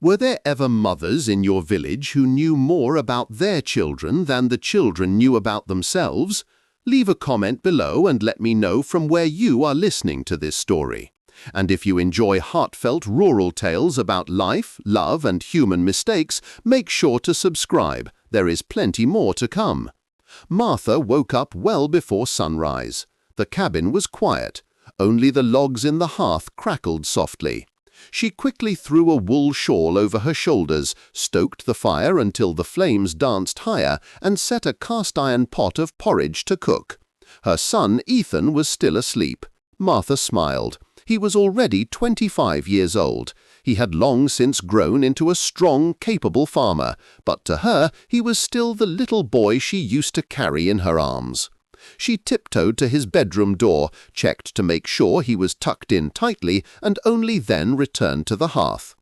Were there ever mothers in your village who knew more about their children than the children knew about themselves? Leave a comment below and let me know from where you are listening to this story. And if you enjoy heartfelt rural tales about life, love, and human mistakes, make sure to subscribe. There is plenty more to come. Martha woke up well before sunrise. The cabin was quiet. Only the logs in the hearth crackled softly. She quickly threw a wool shawl over her shoulders, stoked the fire until the flames danced higher, and set a cast-iron pot of porridge to cook. Her son, Ethan, was still asleep. Martha smiled. He was already 25 years old. He had long since grown into a strong, capable farmer, but to her he was still the little boy she used to carry in her arms. She tiptoed to his bedroom door, checked to make sure he was tucked in tightly, and only then returned to the hearth.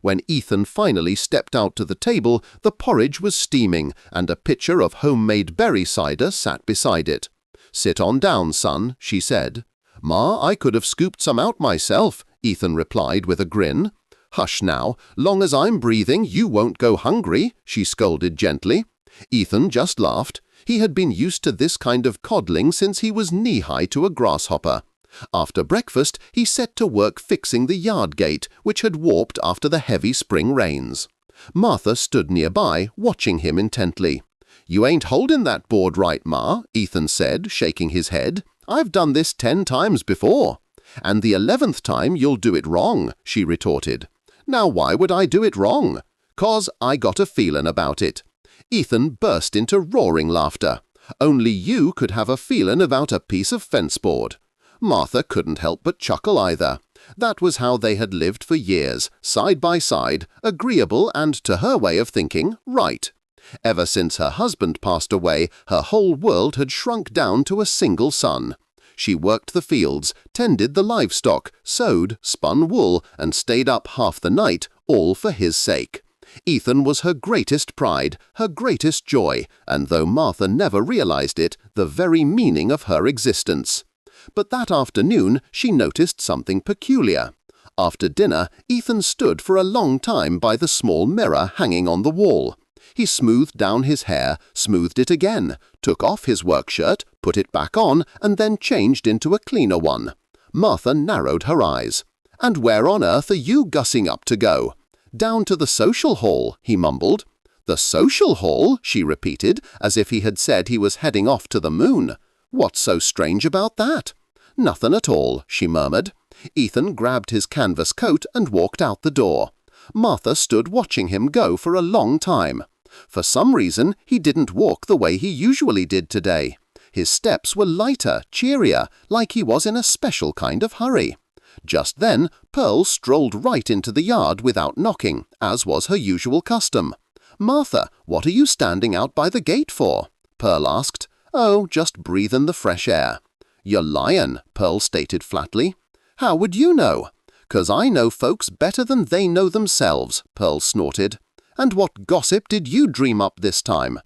When Ethan finally stepped out to the table, the porridge was steaming, and a pitcher of homemade berry cider sat beside it. "Sit on down, son," she said. "Ma, I could have scooped some out myself," Ethan replied with a grin. "Hush now, long as I'm breathing, you won't go hungry," she scolded gently. Ethan just laughed. He had been used to this kind of coddling since he was knee-high to a grasshopper. After breakfast, he set to work fixing the yard gate, which had warped after the heavy spring rains. Martha stood nearby, watching him intently. "You ain't holding that board right, Ma," Ethan said, shaking his head. "I've done this 10 times before." "And the 11th time you'll do it wrong," she retorted. "Now why would I do it wrong?" "'Cause I got a feelin' about it." Ethan burst into roaring laughter. "Only you could have a feelin' about a piece of fence board." Martha couldn't help but chuckle either. That was how they had lived for years, side by side, agreeable and, to her way of thinking, right. Ever since her husband passed away, her whole world had shrunk down to a single son. She worked the fields, tended the livestock, sewed, spun wool, and stayed up half the night, all for his sake. Ethan was her greatest pride, her greatest joy, and though Martha never realized it, the very meaning of her existence. But that afternoon she noticed something peculiar. After dinner, Ethan stood for a long time by the small mirror hanging on the wall. He smoothed down his hair, smoothed it again, took off his work shirt, put it back on, and then changed into a cleaner one. Martha narrowed her eyes. "And where on earth are you gussing up to go?" "Down to the social hall," he mumbled. "The social hall?" she repeated, as if he had said he was heading off to the moon. "What's so strange about that?" "Nothing at all," she murmured. Ethan grabbed his canvas coat and walked out the door. Martha stood watching him go for a long time. For some reason, he didn't walk the way he usually did today. His steps were lighter, cheerier, like he was in a special kind of hurry. Just then, Pearl strolled right into the yard without knocking, as was her usual custom. "Martha, what are you standing out by the gate for?" Pearl asked. "Oh, just breathin' the fresh air." "You're lyin'," Pearl stated flatly. "How would you know?" "'Cause I know folks better than they know themselves," Pearl snorted. "And what gossip did you dream up this time?"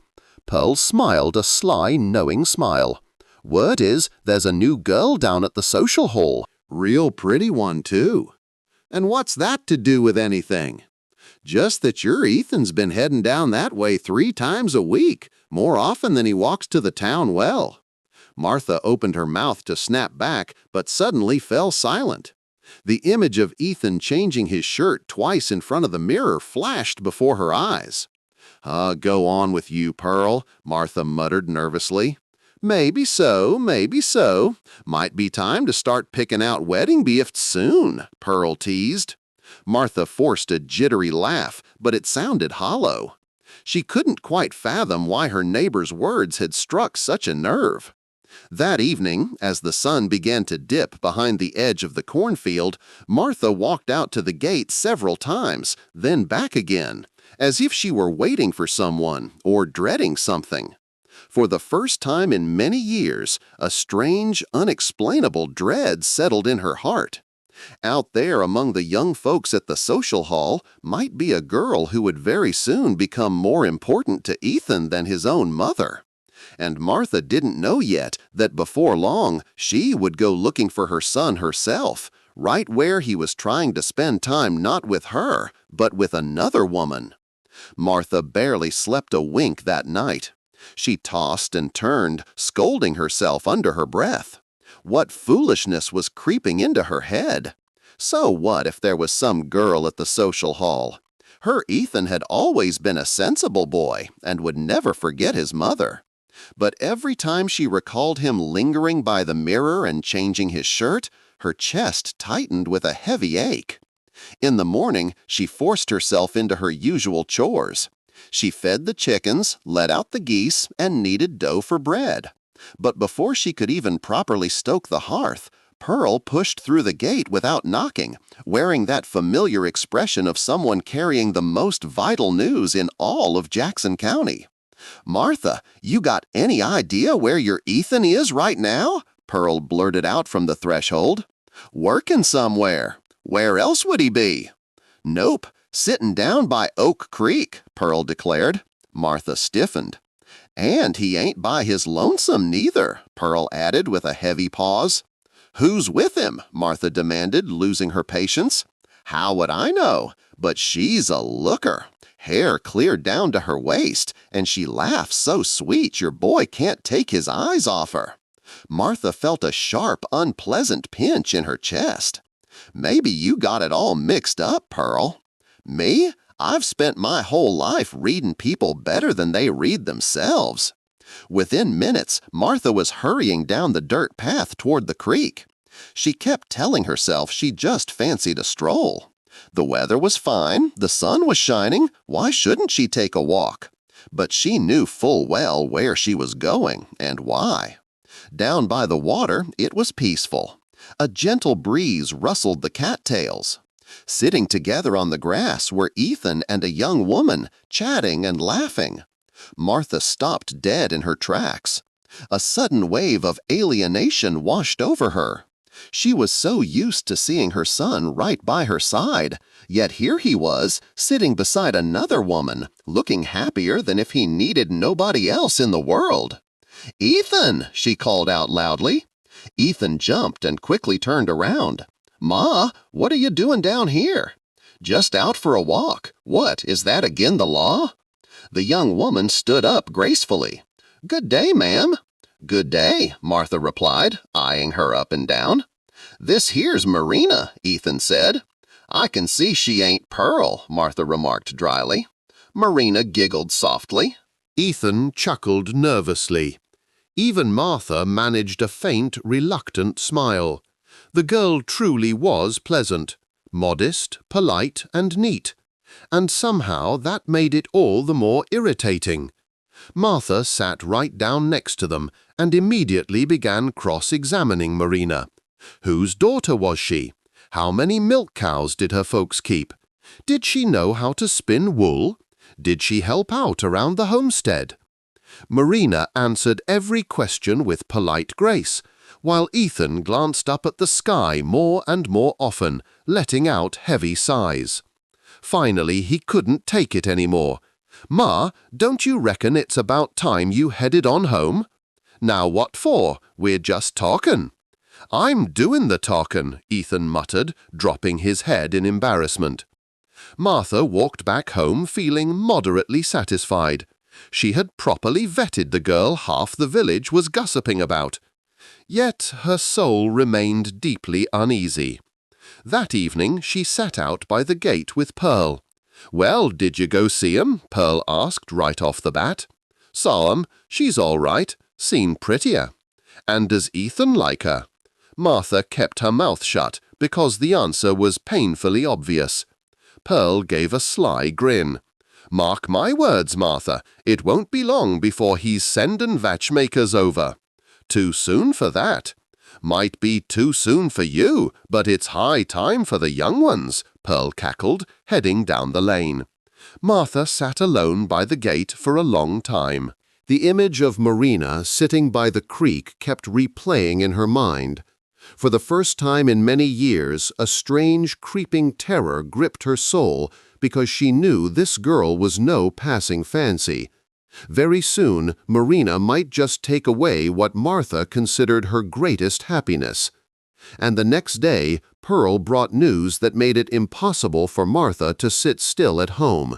Pearl smiled a sly, knowing smile. "Word is, there's a new girl down at the social hall. Real pretty one, too." "And what's that to do with anything?" "Just that your Ethan's been heading down that way 3 times a week, more often than he walks to the town well." Martha opened her mouth to snap back, but suddenly fell silent. The image of Ethan changing his shirt twice in front of the mirror flashed before her eyes. Go on with you, Pearl," Martha muttered nervously. Maybe so. Might be time to start picking out wedding gifts soon," Pearl teased. Martha forced a jittery laugh, but it sounded hollow. She couldn't quite fathom why her neighbor's words had struck such a nerve. That evening, as the sun began to dip behind the edge of the cornfield, Martha walked out to the gate several times, then back again, as if she were waiting for someone or dreading something. For the first time in many years, a strange, unexplainable dread settled in her heart. Out there among the young folks at the social hall might be a girl who would very soon become more important to Ethan than his own mother. And Martha didn't know yet that before long she would go looking for her son herself, right where he was trying to spend time not with her, but with another woman. Martha barely slept a wink that night. She tossed and turned, scolding herself under her breath. What foolishness was creeping into her head? So what if there was some girl at the social hall? Her Ethan had always been a sensible boy and would never forget his mother. But every time she recalled him lingering by the mirror and changing his shirt, her chest tightened with a heavy ache. In the morning, she forced herself into her usual chores. She fed the chickens, let out the geese, and kneaded dough for bread. But before she could even properly stoke the hearth, Pearl pushed through the gate without knocking, wearing that familiar expression of someone carrying the most vital news in all of Jackson County. "Martha, you got any idea where your Ethan is right now?" Pearl blurted out from the threshold. "Working somewhere. Where else would he be?" "Nope, sitting down by Oak Creek," Pearl declared. Martha stiffened. "And he ain't by his lonesome neither," Pearl added with a heavy pause. "Who's with him?" Martha demanded, losing her patience. "How would I know? But she's a looker. Hair clear down to her waist, and she laughs so sweet your boy can't take his eyes off her." Martha felt a sharp, unpleasant pinch in her chest. "Maybe you got it all mixed up, Pearl." "Me? I've spent my whole life reading people better than they read themselves." Within minutes, Martha was hurrying down the dirt path toward the creek. She kept telling herself she just fancied a stroll. The weather was fine, the sun was shining, why shouldn't she take a walk? But she knew full well where she was going and why. Down by the water, it was peaceful. A gentle breeze rustled the cattails. Sitting together on the grass were Ethan and a young woman, chatting and laughing. Martha stopped dead in her tracks. A sudden wave of alienation washed over her. She was so used to seeing her son right by her side, yet here he was, sitting beside another woman, looking happier than if he needed nobody else in the world. "Ethan!" she called out loudly. Ethan jumped and quickly turned around. "Ma, what are you doing down here?" "Just out for a walk. What, is that again the law?" The young woman stood up gracefully. "Good day, ma'am." "Good day," Martha replied, eyeing her up and down. "This here's Marina," Ethan said. "I can see she ain't Pearl," Martha remarked dryly. Marina giggled softly. Ethan chuckled nervously. Even Martha managed a faint, reluctant smile. The girl truly was pleasant, modest, polite, and neat. And somehow that made it all the more irritating. Martha sat right down next to them and immediately began cross-examining Marina. Whose daughter was she? How many milk cows did her folks keep? Did she know how to spin wool? Did she help out around the homestead? Marina answered every question with polite grace, while Ethan glanced up at the sky more and more often, letting out heavy sighs. Finally, he couldn't take it anymore. "Ma, don't you reckon it's about time you headed on home?" "Now what for? We're just talkin'." "I'm doing the talkin'," Ethan muttered, dropping his head in embarrassment. Martha walked back home feeling moderately satisfied. She had properly vetted the girl half the village was gossiping about. Yet her soul remained deeply uneasy. That evening she sat out by the gate with Pearl. "Well, did you go see 'em?" Pearl asked right off the bat. "Saw 'em. She's all right. Seen prettier." "And does Ethan like her?" Martha kept her mouth shut because the answer was painfully obvious. Pearl gave a sly grin. "Mark my words, Martha, it won't be long before he's sendin' vatchmakers over." "Too soon for that." "Might be too soon for you, but it's high time for the young ones," Pearl cackled, heading down the lane. Martha sat alone by the gate for a long time. The image of Marina sitting by the creek kept replaying in her mind. For the first time in many years, a strange, creeping terror gripped her soul because she knew this girl was no passing fancy. Very soon, Marina might just take away what Martha considered her greatest happiness. And the next day, Pearl brought news that made it impossible for Martha to sit still at home.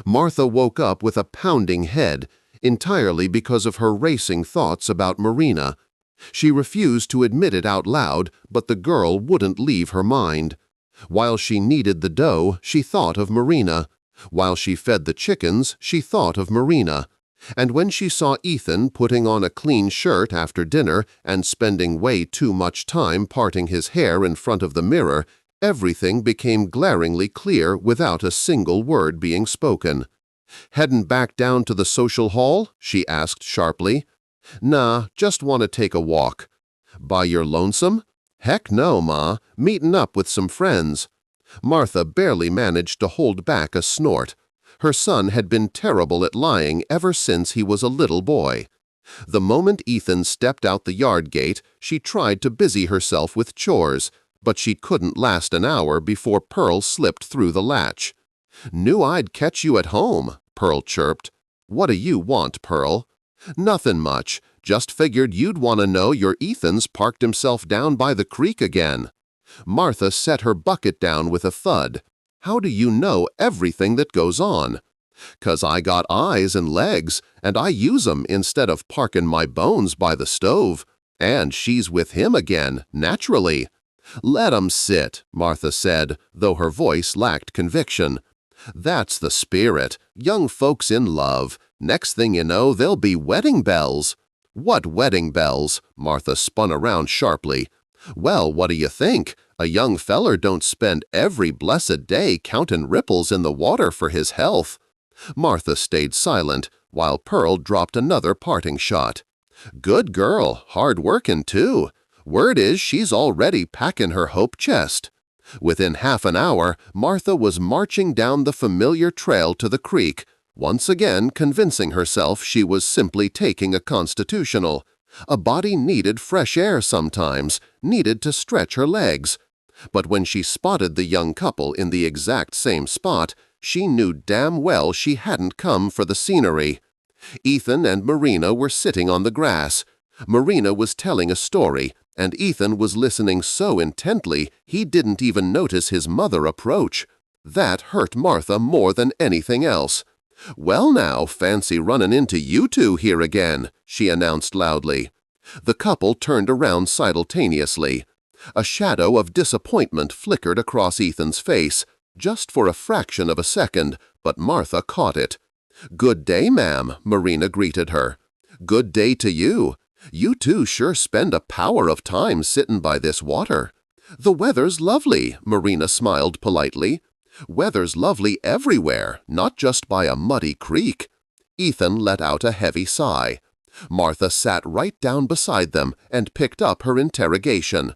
Martha woke up with a pounding head, entirely because of her racing thoughts about Marina. She refused to admit it out loud, but the girl wouldn't leave her mind. While she kneaded the dough, she thought of Marina. While she fed the chickens, she thought of Marina. And when she saw Ethan putting on a clean shirt after dinner and spending way too much time parting his hair in front of the mirror, everything became glaringly clear without a single word being spoken. "Headin' back down to the social hall?" she asked sharply. "Nah, just want to take a walk." "By your lonesome?" "Heck no, Ma. Meetin' up with some friends." Martha barely managed to hold back a snort. Her son had been terrible at lying ever since he was a little boy. The moment Ethan stepped out the yard gate, she tried to busy herself with chores, but she couldn't last an hour before Pearl slipped through the latch. "Knew I'd catch you at home," Pearl chirped. "What do you want, Pearl?" "Nothin' much. Just figured you'd want to know your Ethan's parked himself down by the creek again." Martha set her bucket down with a thud. "How do you know everything that goes on?" "'Cause I got eyes and legs, and I use 'em instead of parkin' my bones by the stove. And she's with him again, naturally." "Let 'em sit," Martha said, though her voice lacked conviction. "That's the spirit. Young folks in love. Next thing you know, there'll be wedding bells." "What wedding bells?" Martha spun around sharply. "Well, what do you think? A young feller don't spend every blessed day countin' ripples in the water for his health." Martha stayed silent, while Pearl dropped another parting shot. "Good girl, hard workin' too. Word is she's already packin' her hope chest." Within half an hour, Martha was marching down the familiar trail to the creek, once again convincing herself she was simply taking a constitutional. A body needed fresh air sometimes, needed to stretch her legs. But when she spotted the young couple in the exact same spot, she knew damn well she hadn't come for the scenery. Ethan and Marina were sitting on the grass. Marina was telling a story, and Ethan was listening so intently he didn't even notice his mother approach. That hurt Martha more than anything else. "Well now, fancy runnin' into you two here again," she announced loudly. The couple turned around simultaneously. A shadow of disappointment flickered across Ethan's face, just for a fraction of a second, but Martha caught it. "Good day, ma'am," Marina greeted her. "Good day to you. You two sure spend a power of time sittin' by this water." "The weather's lovely," Marina smiled politely. "Weather's lovely everywhere, not just by a muddy creek." Ethan let out a heavy sigh. Martha sat right down beside them and picked up her interrogation.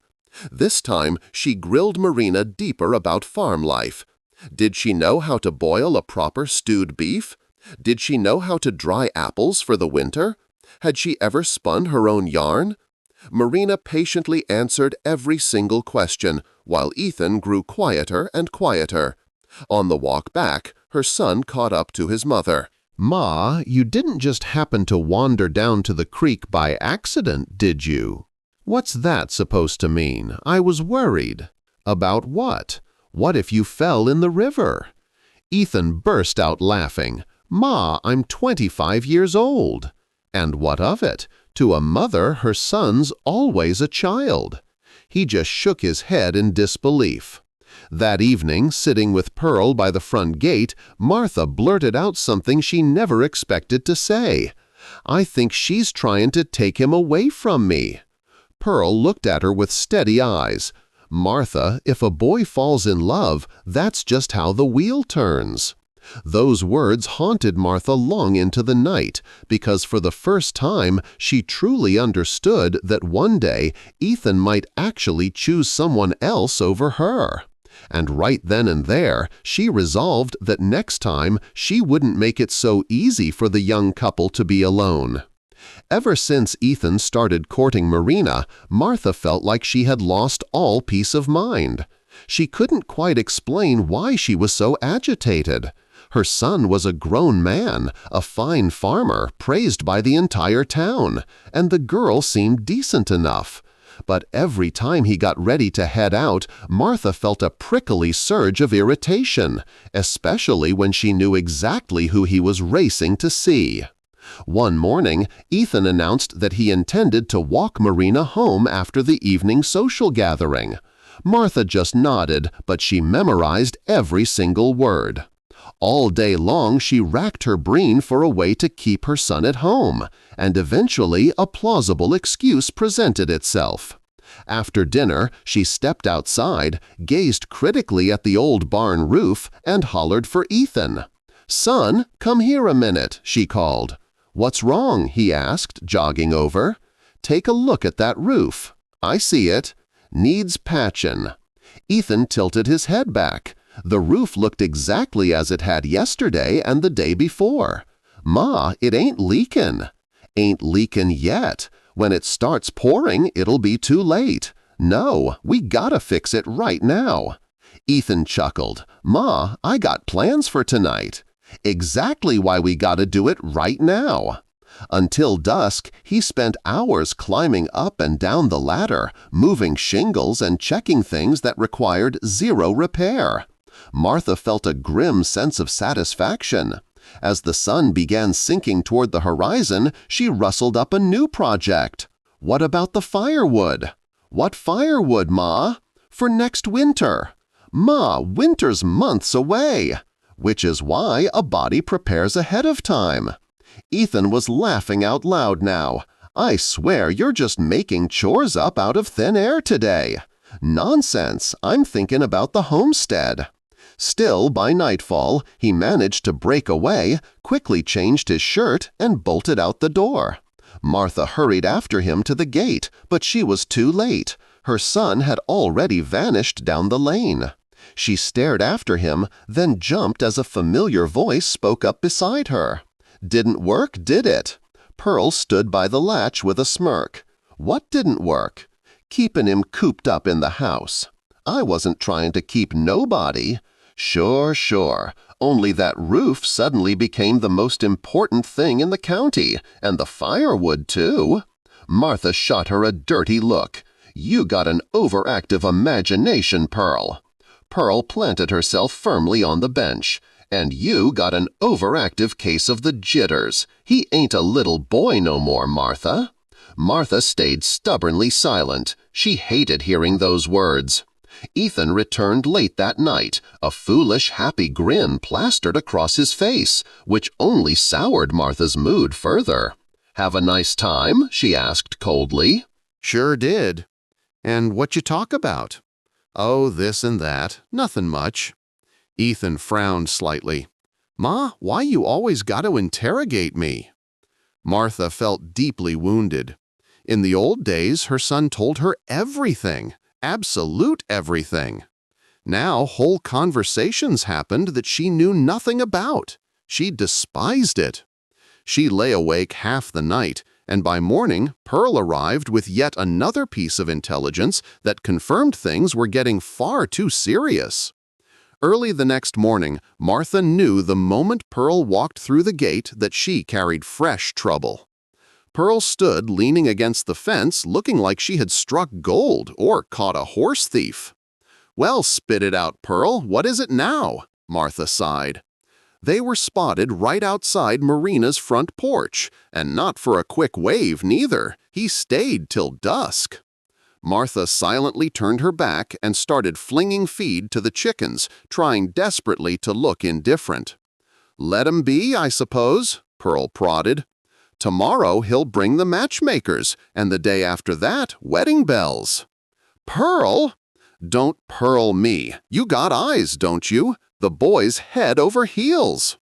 This time, she grilled Marina deeper about farm life. Did she know how to boil a proper stewed beef? Did she know how to dry apples for the winter? Had she ever spun her own yarn? Marina patiently answered every single question, while Ethan grew quieter and quieter. On the walk back, her son caught up to his mother. "Ma, you didn't just happen to wander down to the creek by accident, did you?" "What's that supposed to mean? I was worried." "About what? What if you fell in the river?" Ethan burst out laughing. "Ma, I'm 25 years old." "And what of it? To a mother, her son's always a child." He just shook his head in disbelief. That evening, sitting with Pearl by the front gate, Martha blurted out something she never expected to say. "I think she's trying to take him away from me." Pearl looked at her with steady eyes. "Martha, if a boy falls in love, that's just how the wheel turns." Those words haunted Martha long into the night, because for the first time she truly understood that one day Ethan might actually choose someone else over her. And right then and there, she resolved that next time she wouldn't make it so easy for the young couple to be alone. Ever since Ethan started courting Marina, Martha felt like she had lost all peace of mind. She couldn't quite explain why she was so agitated. Her son was a grown man, a fine farmer, praised by the entire town, and the girl seemed decent enough. But every time he got ready to head out, Martha felt a prickly surge of irritation, especially when she knew exactly who he was racing to see. One morning, Ethan announced that he intended to walk Marina home after the evening social gathering. Martha just nodded, but she memorized every single word. All day long she racked her brain for a way to keep her son at home, and eventually a plausible excuse presented itself. After dinner, she stepped outside, gazed critically at the old barn roof, and hollered for Ethan. "Son, come here a minute," she called. "What's wrong?" he asked, jogging over. "Take a look at that roof." "I see it." "Needs patchin'." Ethan tilted his head back. The roof looked exactly as it had yesterday and the day before. "Ma, it ain't leakin'." "Ain't leakin' yet. When it starts pouring, it'll be too late. No, we gotta fix it right now." Ethan chuckled. "Ma, I got plans for tonight." "Exactly why we gotta do it right now." Until dusk, he spent hours climbing up and down the ladder, moving shingles and checking things that required zero repair. Martha felt a grim sense of satisfaction. As the sun began sinking toward the horizon, she rustled up a new project. "What about the firewood?" "What firewood, Ma?" "For next winter." "Ma, winter's months away." "Which is why a body prepares ahead of time." Ethan was laughing out loud now. "I swear you're just making chores up out of thin air today." "Nonsense, I'm thinking about the homestead." Still, by nightfall, he managed to break away, quickly changed his shirt, and bolted out the door. Martha hurried after him to the gate, but she was too late. Her son had already vanished down the lane. She stared after him, then jumped as a familiar voice spoke up beside her. "Didn't work, did it?" Pearl stood by the latch with a smirk. "What didn't work?" "Keepin' him cooped up in the house." "I wasn't trying to keep nobody." Sure. Only that roof suddenly became the most important thing in the county, and the firewood, too." Martha shot her a dirty look. "You got an overactive imagination, Pearl." Pearl planted herself firmly on the bench. "And you got an overactive case of the jitters. He ain't a little boy no more, Martha." Martha stayed stubbornly silent. She hated hearing those words. Ethan returned late that night, a foolish, happy grin plastered across his face, which only soured Martha's mood further. "Have a nice time?" she asked coldly. "Sure did." "And what you talk about?" "Oh, this and that. Nothing much." Ethan frowned slightly. "Ma, why you always got to interrogate me?" Martha felt deeply wounded. In the old days, her son told her everything, absolute everything. Now whole conversations happened that she knew nothing about. She despised it. She lay awake half the night, and by morning, Pearl arrived with yet another piece of intelligence that confirmed things were getting far too serious. Early the next morning, Martha knew the moment Pearl walked through the gate that she carried fresh trouble. Pearl stood leaning against the fence looking like she had struck gold or caught a horse thief. "Well, spit it out, Pearl, what is it now?" Martha sighed. They were spotted right outside Marina's front porch, and not for a quick wave, neither. He stayed till dusk. Martha silently turned her back and started flinging feed to the chickens, trying desperately to look indifferent. "Let 'em be, I suppose," Pearl prodded. "Tomorrow he'll bring the matchmakers, and the day after that, wedding bells." "Pearl?" "Don't pearl me. You got eyes, don't you? The boy's head over heels."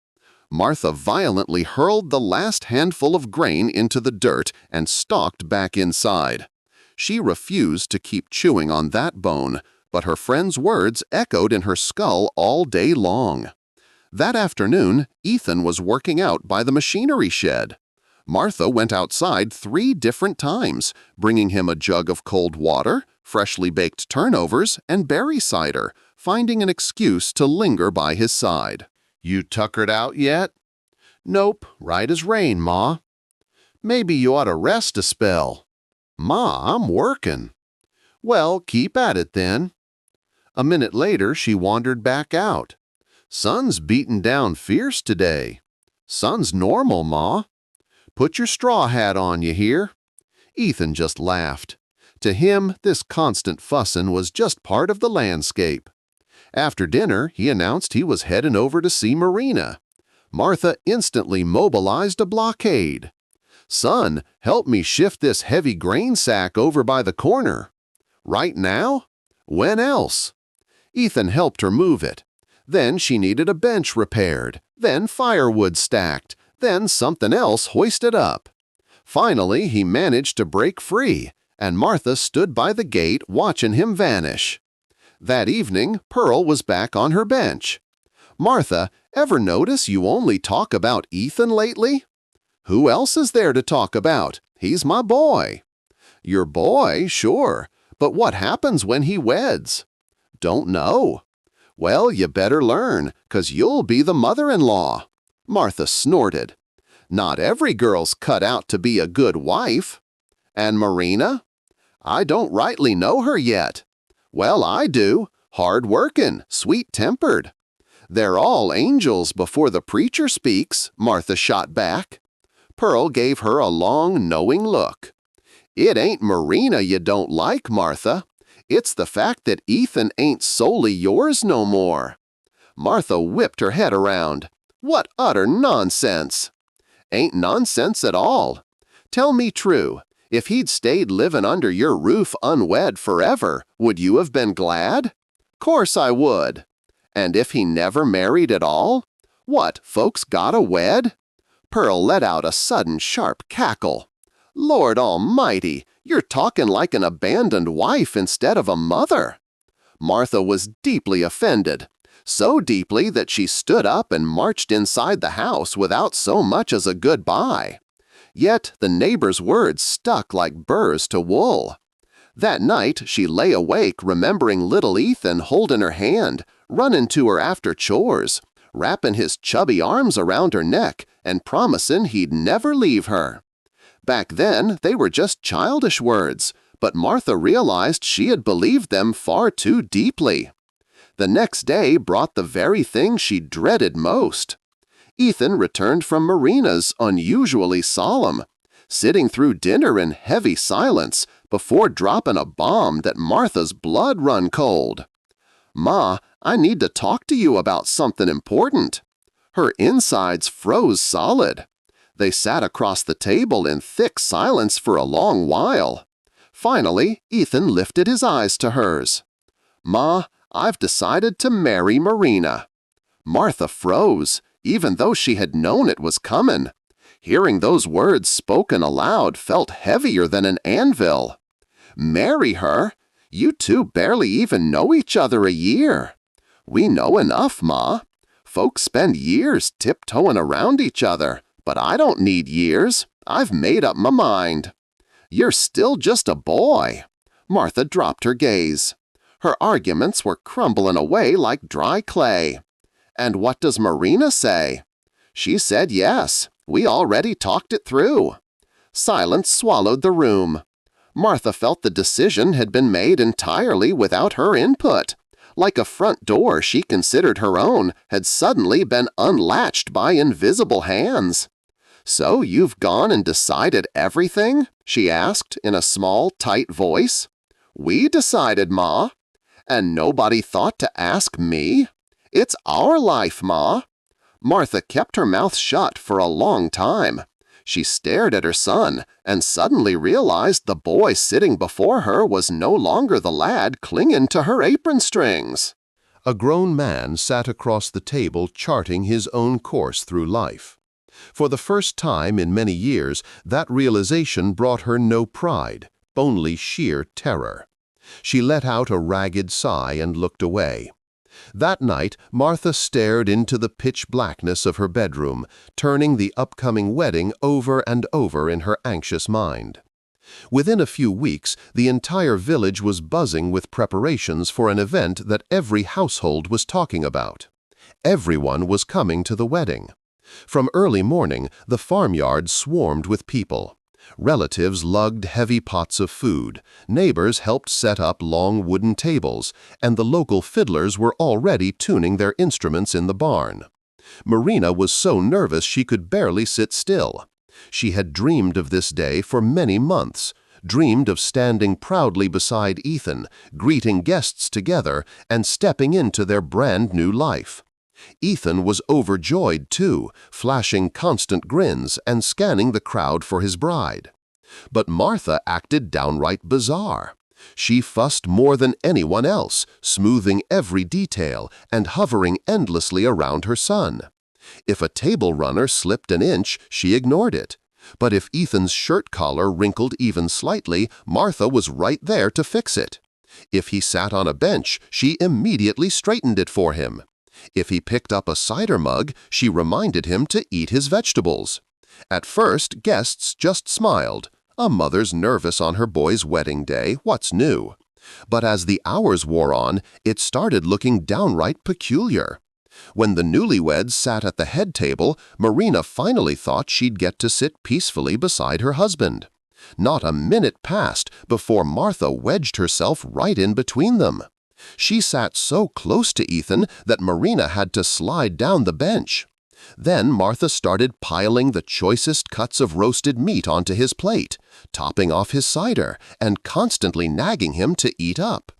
Martha violently hurled the last handful of grain into the dirt and stalked back inside. She refused to keep chewing on that bone, but her friend's words echoed in her skull all day long. That afternoon, Ethan was working out by the machinery shed. Martha went outside 3 different times, bringing him a jug of cold water, freshly baked turnovers, and berry cider, finding an excuse to linger by his side. "You tuckered out yet?" "Nope, right as rain, Ma." "Maybe you ought to rest a spell." "Ma, I'm working." Well, keep at it then. A minute later, she wandered back out. Sun's beaten down fierce today. Sun's normal, Ma. Put your straw hat on, you hear? Ethan just laughed. To him, this constant fussin' was just part of the landscape. After dinner, he announced he was heading over to see Marina. Martha instantly mobilized a blockade. "Son, help me shift this heavy grain sack over by the corner." "Right now? When else?" Ethan helped her move it. Then she needed a bench repaired, then firewood stacked, then something else hoisted up. Finally, he managed to break free, and Martha stood by the gate watching him vanish. That evening, Pearl was back on her bench. "Martha, ever notice you only talk about Ethan lately?" "Who else is there to talk about? He's my boy." "Your boy, sure, but what happens when he weds?" "Don't know." "Well, you better learn, 'cause you'll be the mother-in-law." Martha snorted. "Not every girl's cut out to be a good wife." "And Marina?" "I don't rightly know her yet." "Well, I do. Hard-workin', sweet-tempered." "They're all angels before the preacher speaks," Martha shot back. Pearl gave her a long, knowing look. "It ain't Marina you don't like, Martha. It's the fact that Ethan ain't solely yours no more." Martha whipped her head around. "What utter nonsense!" "Ain't nonsense at all. Tell me true, if he'd stayed livin' under your roof unwed forever, would you have been glad?" "Course I would." "And if he never married at all? What, folks gotta wed?" Pearl let out a sudden sharp cackle. "Lord Almighty, you're talking like an abandoned wife instead of a mother." Martha was deeply offended, so deeply that she stood up and marched inside the house without so much as a goodbye. Yet the neighbor's words stuck like burrs to wool. That night she lay awake remembering little Ethan holding her hand, running to her after chores, wrapping his chubby arms around her neck and promising he'd never leave her. Back then, they were just childish words, but Martha realized she had believed them far too deeply. The next day brought the very thing she dreaded most. Ethan returned from Marina's unusually solemn, sitting through dinner in heavy silence before dropping a bomb that Martha's blood run cold. "Ma, I need to talk to you about something important." Her insides froze solid. They sat across the table in thick silence for a long while. Finally, Ethan lifted his eyes to hers. "Ma, I've decided to marry Marina." Martha froze, even though she had known it was coming. Hearing those words spoken aloud felt heavier than an anvil. "Marry her? You two barely even know each other a year." "We know enough, Ma. Folks spend years tiptoeing around each other, but I don't need years. I've made up my mind." "You're still just a boy." Martha dropped her gaze. Her arguments were crumbling away like dry clay. "And what does Marina say?" "She said yes. We already talked it through." Silence swallowed the room. Martha felt the decision had been made entirely without her input. Like a front door she considered her own had suddenly been unlatched by invisible hands. "So you've gone and decided everything?" she asked in a small, tight voice. "We decided, Ma." "And nobody thought to ask me?" "It's our life, Ma." Martha kept her mouth shut for a long time. She stared at her son and suddenly realized the boy sitting before her was no longer the lad clinging to her apron strings. A grown man sat across the table charting his own course through life. For the first time in many years, that realization brought her no pride, only sheer terror. She let out a ragged sigh and looked away. That night, Martha stared into the pitch blackness of her bedroom, turning the upcoming wedding over and over in her anxious mind. Within a few weeks, the entire village was buzzing with preparations for an event that every household was talking about. Everyone was coming to the wedding. From early morning, the farmyard swarmed with people. Relatives lugged heavy pots of food, neighbors helped set up long wooden tables, and the local fiddlers were already tuning their instruments in the barn. Marina was so nervous she could barely sit still. She had dreamed of this day for many months, dreamed of standing proudly beside Ethan, greeting guests together, and stepping into their brand new life. Ethan was overjoyed too, flashing constant grins and scanning the crowd for his bride. But Martha acted downright bizarre. She fussed more than anyone else, smoothing every detail and hovering endlessly around her son. If a table runner slipped an inch, she ignored it. But if Ethan's shirt collar wrinkled even slightly, Martha was right there to fix it. If he sat on a bench, she immediately straightened it for him. If he picked up a cider mug, she reminded him to eat his vegetables. At first, guests just smiled. A mother's nervous on her boy's wedding day, what's new? But as the hours wore on, it started looking downright peculiar. When the newlyweds sat at the head table, Marina finally thought she'd get to sit peacefully beside her husband. Not a minute passed before Martha wedged herself right in between them. She sat so close to Ethan that Marina had to slide down the bench. Then Martha started piling the choicest cuts of roasted meat onto his plate, topping off his cider, and constantly nagging him to eat up.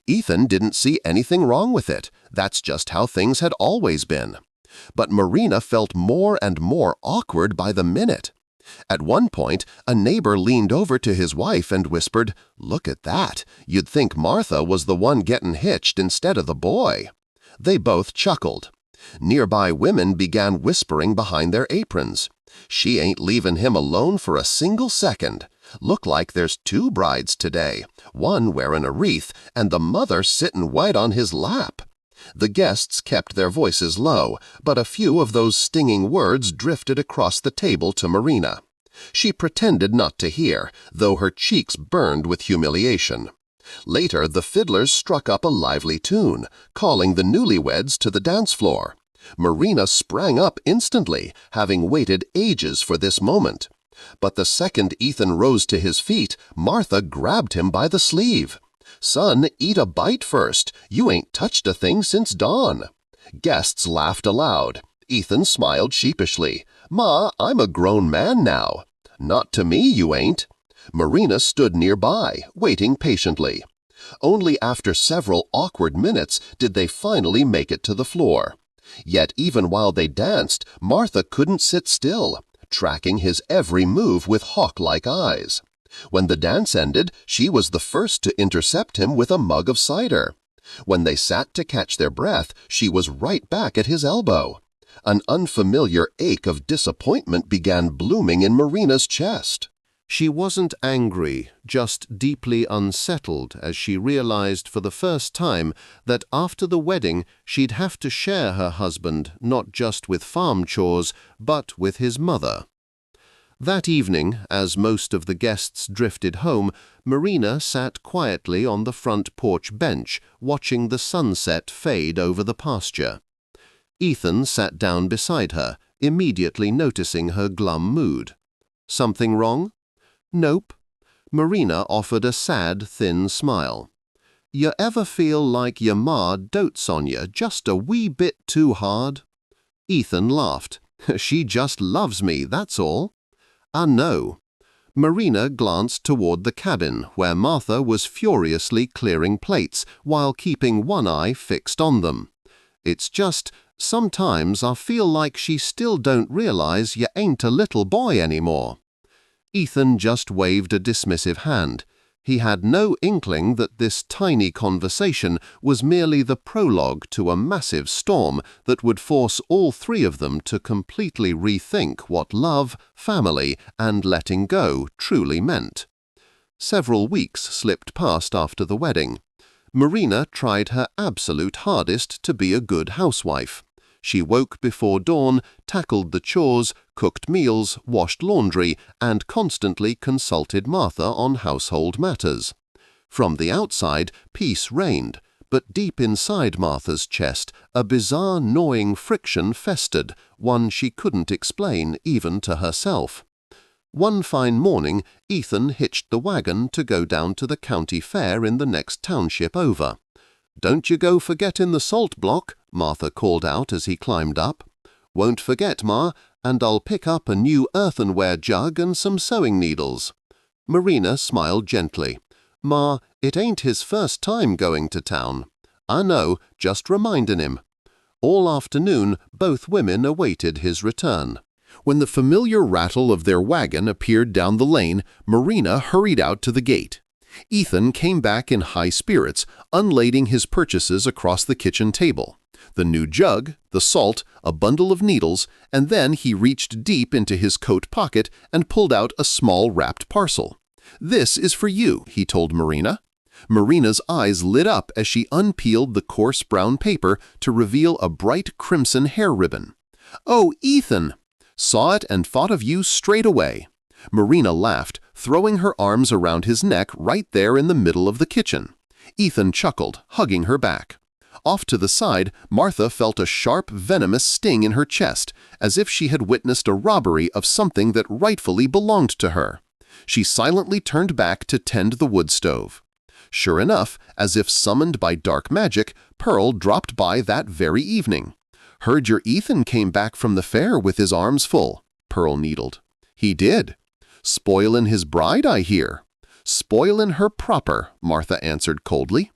Ethan didn't see anything wrong with it. That's just how things had always been. But Marina felt more and more awkward by the minute. At one point, a neighbor leaned over to his wife and whispered, "Look at that. You'd think Martha was the one getting hitched instead of the boy." They both chuckled. Nearby women began whispering behind their aprons. "She ain't leaving him alone for a single second. Look like there's two brides today, one wearing a wreath and the mother sitting right on his lap." The guests kept their voices low, but a few of those stinging words drifted across the table to Marina. She pretended not to hear, though her cheeks burned with humiliation. Later, the fiddlers struck up a lively tune, calling the newlyweds to the dance floor. Marina sprang up instantly, having waited ages for this moment. But the second Ethan rose to his feet, Martha grabbed him by the sleeve. "Son, eat a bite first. You ain't touched a thing since dawn." Guests laughed aloud. Ethan smiled sheepishly. "Ma, I'm a grown man now." "Not to me, you ain't." Marina stood nearby, waiting patiently. Only after several awkward minutes did they finally make it to the floor. Yet even while they danced, Martha couldn't sit still, tracking his every move with hawk-like eyes. When the dance ended, she was the first to intercept him with a mug of cider. When they sat to catch their breath, she was right back at his elbow. An unfamiliar ache of disappointment began blooming in Marina's chest. She wasn't angry, just deeply unsettled as she realized for the first time that after the wedding she'd have to share her husband not just with farm chores, but with his mother. That evening, as most of the guests drifted home, Marina sat quietly on the front porch bench, watching the sunset fade over the pasture. Ethan sat down beside her, immediately noticing her glum mood. Something wrong? Nope. Marina offered a sad, thin smile. You ever feel like your ma dotes on you just a wee bit too hard? Ethan laughed. She just loves me, that's all. I know. Marina glanced toward the cabin where Martha was furiously clearing plates while keeping one eye fixed on them. It's just, sometimes I feel like she still don't realize you ain't a little boy anymore. Ethan just waved a dismissive hand. He had no inkling that this tiny conversation was merely the prologue to a massive storm that would force all three of them to completely rethink what love, family, and letting go truly meant. Several weeks slipped past after the wedding. Marina tried her absolute hardest to be a good housewife. She woke before dawn, tackled the chores, cooked meals, washed laundry, and constantly consulted Martha on household matters. From the outside, peace reigned, but deep inside Martha's chest, a bizarre gnawing friction festered, one she couldn't explain even to herself. One fine morning, Ethan hitched the wagon to go down to the county fair in the next township over. "Don't you go forgetting the salt block," Martha called out as he climbed up. "Won't forget, Ma, and I'll pick up a new earthenware jug and some sewing needles." Marina smiled gently. "Ma, it ain't his first time going to town." "I know, just remindin' him." All afternoon, both women awaited his return. When the familiar rattle of their wagon appeared down the lane, Marina hurried out to the gate. Ethan came back in high spirits, unlading his purchases across the kitchen table. The new jug, the salt, a bundle of needles, and then he reached deep into his coat pocket and pulled out a small wrapped parcel. "This is for you," he told Marina. Marina's eyes lit up as she unpeeled the coarse brown paper to reveal a bright crimson hair ribbon. "Oh, Ethan!" "Saw it and thought of you straight away." Marina laughed, throwing her arms around his neck right there in the middle of the kitchen. Ethan chuckled, hugging her back. Off to the side, Martha felt a sharp, venomous sting in her chest, as if she had witnessed a robbery of something that rightfully belonged to her. She silently turned back to tend the wood stove. Sure enough, as if summoned by dark magic, Pearl dropped by that very evening. "Heard your Ethan came back from the fair with his arms full," Pearl needled. "He did." "Spoilin' his bride, I hear." "Spoilin' her proper," Martha answered coldly.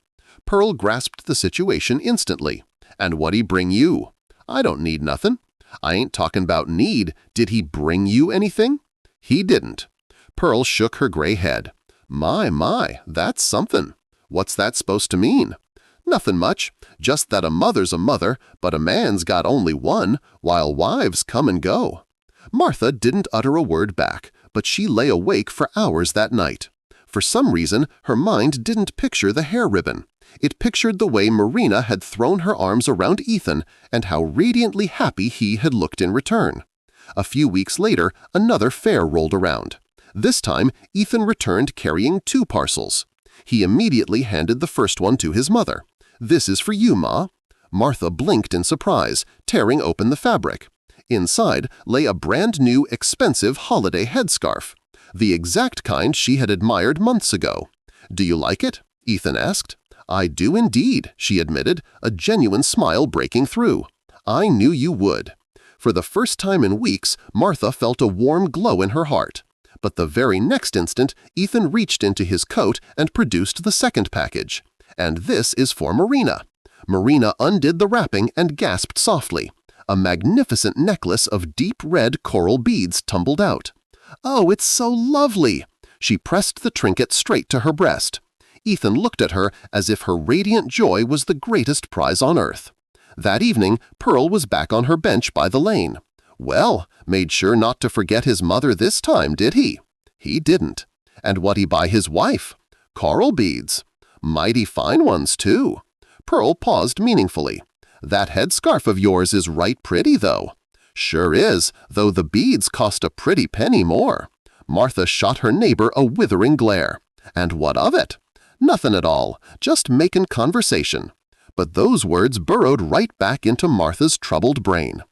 Pearl grasped the situation instantly. "And what'd he bring you?" "I don't need nothin'." "I ain't talkin' about need. Did he bring you anything?" "He didn't." Pearl shook her gray head. My, that's something. What's that supposed to mean?" "Nothin' much. Just that a mother's a mother, but a man's got only one, while wives come and go." Martha didn't utter a word back, but she lay awake for hours that night. For some reason, her mind didn't picture the hair ribbon. It pictured the way Marina had thrown her arms around Ethan and how radiantly happy he had looked in return. A few weeks later, another fair rolled around. This time, Ethan returned carrying 2 parcels. He immediately handed the first one to his mother. "This is for you, Ma." Martha blinked in surprise, tearing open the fabric. Inside lay a brand-new, expensive holiday headscarf, the exact kind she had admired months ago. "Do you like it?" Ethan asked. "I do indeed," she admitted, a genuine smile breaking through. "I knew you would." For the first time in weeks, Martha felt a warm glow in her heart. But the very next instant, Ethan reached into his coat and produced the second package. "And this is for Marina." Marina undid the wrapping and gasped softly. A magnificent necklace of deep red coral beads tumbled out. "Oh, it's so lovely!" She pressed the trinket straight to her breast. Ethan looked at her as if her radiant joy was the greatest prize on earth. That evening, Pearl was back on her bench by the lane. "Well, made sure not to forget his mother this time, did he?" "He didn't." "And what'd he buy his wife?" "Coral beads." "Mighty fine ones, too." Pearl paused meaningfully. "That headscarf of yours is right pretty, though." "Sure is, though the beads cost a pretty penny more." Martha shot her neighbor a withering glare. "And what of it?" "Nothin' at all, just makin' conversation." But those words burrowed right back into Martha's troubled brain.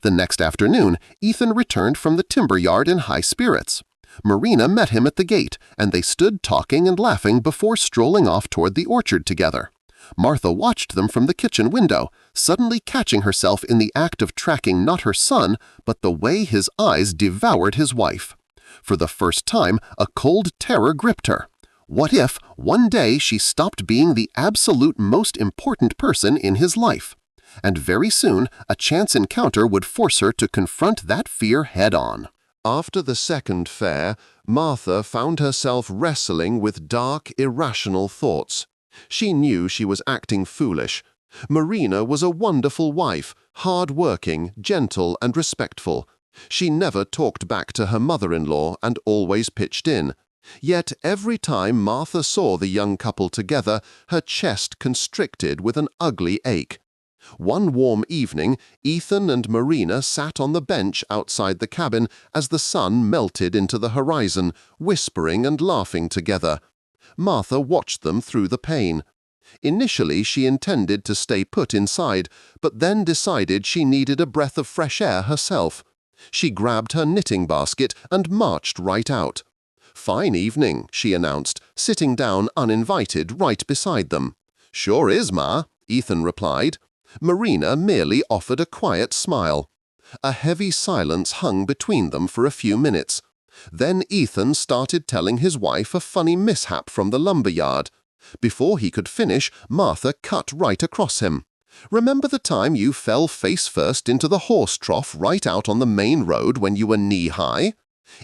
The next afternoon, Ethan returned from the timber yard in high spirits. Marina met him at the gate, and they stood talking and laughing before strolling off toward the orchard together. Martha watched them from the kitchen window, suddenly catching herself in the act of tracking not her son, but the way his eyes devoured his wife. For the first time, a cold terror gripped her. What if, one day, she stopped being the absolute most important person in his life? And very soon, a chance encounter would force her to confront that fear head-on. After the second fair, Martha found herself wrestling with dark, irrational thoughts. She knew she was acting foolish. Marina was a wonderful wife, hard-working, gentle, and respectful. She never talked back to her mother-in-law and always pitched in. Yet every time Martha saw the young couple together, her chest constricted with an ugly ache. One warm evening, Ethan and Marina sat on the bench outside the cabin as the sun melted into the horizon, whispering and laughing together. Martha watched them through the pane. Initially, she intended to stay put inside, but then decided she needed a breath of fresh air herself. She grabbed her knitting basket and marched right out. "Fine evening," she announced, sitting down uninvited right beside them. "Sure is, Ma," Ethan replied. Marina merely offered a quiet smile. A heavy silence hung between them for a few minutes. Then Ethan started telling his wife a funny mishap from the lumberyard. Before he could finish, Martha cut right across him. "Remember the time you fell face first into the horse trough right out on the main road when you were knee-high?"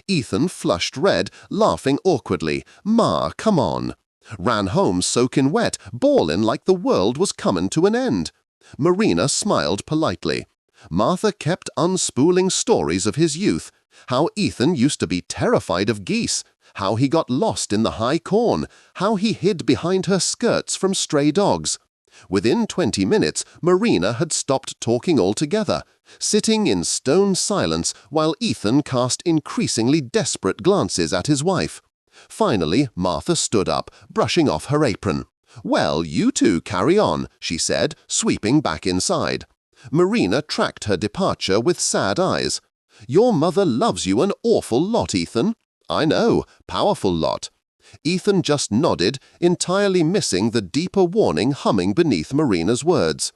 Ethan flushed red, laughing awkwardly. "Ma, come on." Ran home soaking wet, bawling like the world was coming to an end. Marina smiled politely. Martha kept unspooling stories of his youth, how Ethan used to be terrified of geese, how he got lost in the high corn, how he hid behind her skirts from stray dogs. Within 20 minutes, Marina had stopped talking altogether, sitting in stone silence while Ethan cast increasingly desperate glances at his wife. Finally, Martha stood up, brushing off her apron. "Well, you two carry on," she said, sweeping back inside. Marina tracked her departure with sad eyes. "Your mother loves you an awful lot, Ethan." "I know, powerful lot." Ethan just nodded, entirely missing the deeper warning humming beneath Marina's words.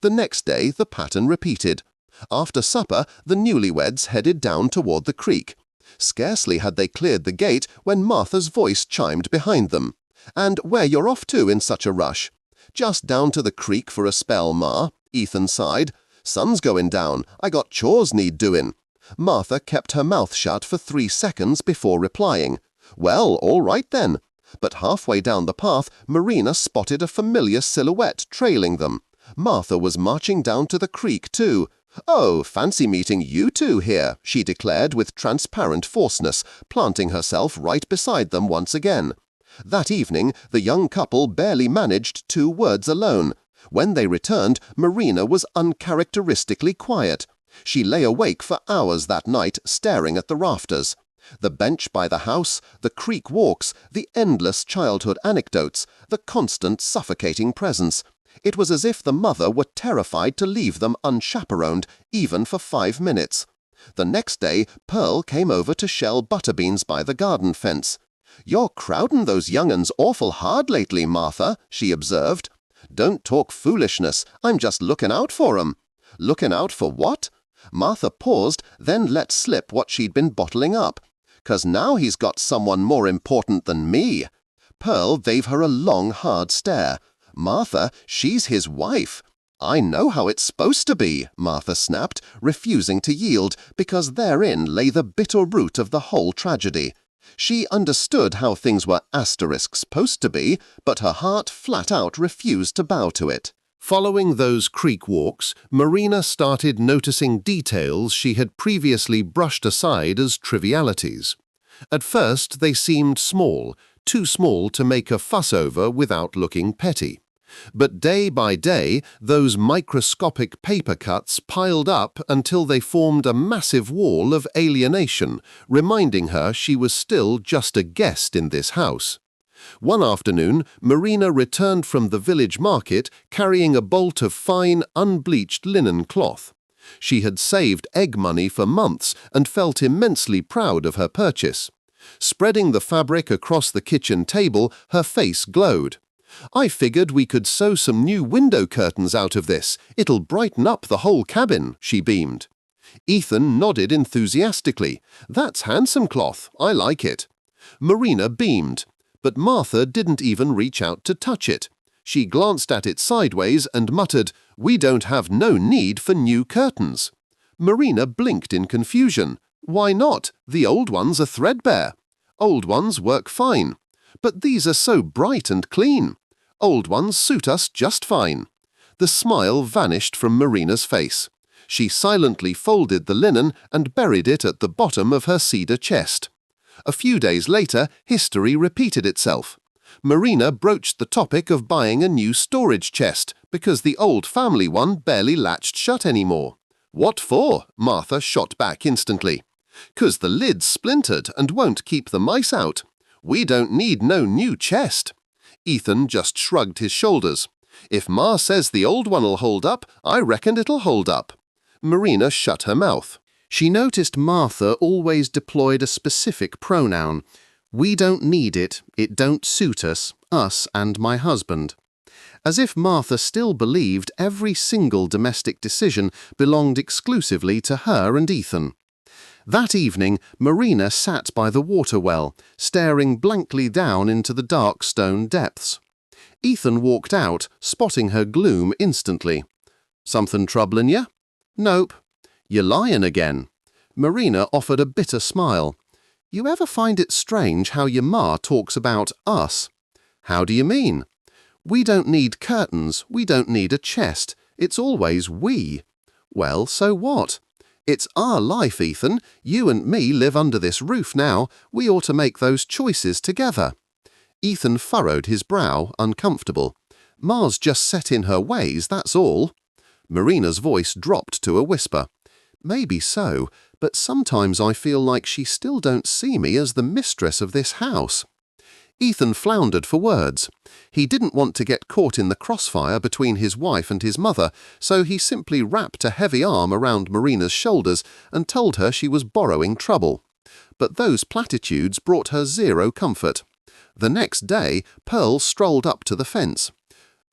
The next day, the pattern repeated. After supper, the newlyweds headed down toward the creek. Scarcely had they cleared the gate when Martha's voice chimed behind them. "And where you're off to in such a rush?" "Just down to the creek for a spell, Ma," Ethan sighed. "Sun's going down. I got chores need doing." Martha kept her mouth shut for 3 seconds before replying. "Well, all right then." But halfway down the path, Marina spotted a familiar silhouette trailing them. Martha was marching down to the creek too. "Oh, fancy meeting you two here," she declared with transparent forceness, planting herself right beside them once again. That evening, the young couple barely managed 2 words alone. When they returned, Marina was uncharacteristically quiet. She lay awake for hours that night, staring at the rafters. The bench by the house, the creek walks, the endless childhood anecdotes, the constant suffocating presence. It was as if the mother were terrified to leave them unchaperoned, even for 5 minutes. The next day, Pearl came over to shell butterbeans by the garden fence. "You're crowdin' those young'uns awful hard lately, Martha," she observed. "Don't talk foolishness. I'm just looking out for 'em." "Looking out for what?" Martha paused, then let slip what she'd been bottling up. "'Cause now he's got someone more important than me." Pearl gave her a long, hard stare. "Martha, she's his wife." "I know how it's supposed to be," Martha snapped, refusing to yield, because therein lay the bitter root of the whole tragedy. She understood how things were supposed to be, but her heart flat out refused to bow to it. Following those creek walks, Marina started noticing details she had previously brushed aside as trivialities. At first, they seemed small, too small to make a fuss over without looking petty. But day by day, those microscopic paper cuts piled up until they formed a massive wall of alienation, reminding her she was still just a guest in this house. One afternoon, Marina returned from the village market carrying a bolt of fine, unbleached linen cloth. She had saved egg money for months and felt immensely proud of her purchase. Spreading the fabric across the kitchen table, her face glowed. "I figured we could sew some new window curtains out of this. It'll brighten up the whole cabin," she beamed. Ethan nodded enthusiastically. "That's handsome cloth. I like it." Marina beamed, but Martha didn't even reach out to touch it. She glanced at it sideways and muttered, "We don't have no need for new curtains." Marina blinked in confusion. "Why not? The old ones are threadbare." "Old ones work fine." "But these are so bright and clean." "Old ones suit us just fine." The smile vanished from Marina's face. She silently folded the linen and buried it at the bottom of her cedar chest. A few days later, history repeated itself. Marina broached the topic of buying a new storage chest because the old family one barely latched shut anymore. "What for?" Martha shot back instantly. "'Cause the lid's splintered and won't keep the mice out. We don't need no new chest." Ethan just shrugged his shoulders. "If Ma says the old one'll hold up, I reckon it'll hold up." Marina shut her mouth. She noticed Martha always deployed a specific pronoun. We don't need it, it don't suit us and my husband. As if Martha still believed every single domestic decision belonged exclusively to her and Ethan. That evening, Marina sat by the water well, staring blankly down into the dark stone depths. Ethan walked out, spotting her gloom instantly. "Something troublin' ya?" "Nope." "You're lyin' again." Marina offered a bitter smile. "You ever find it strange how your ma talks about us?" "How do you mean?" "We don't need curtains, we don't need a chest. It's always we." "Well, so what?" "It's our life, Ethan. You and me live under this roof now. We ought to make those choices together." Ethan furrowed his brow, uncomfortable. "Ma's just set in her ways, that's all." Marina's voice dropped to a whisper. "Maybe so, but sometimes I feel like she still don't see me as the mistress of this house." Ethan floundered for words. He didn't want to get caught in the crossfire between his wife and his mother, so he simply wrapped a heavy arm around Marina's shoulders and told her she was borrowing trouble. But those platitudes brought her zero comfort. The next day, Pearl strolled up to the fence.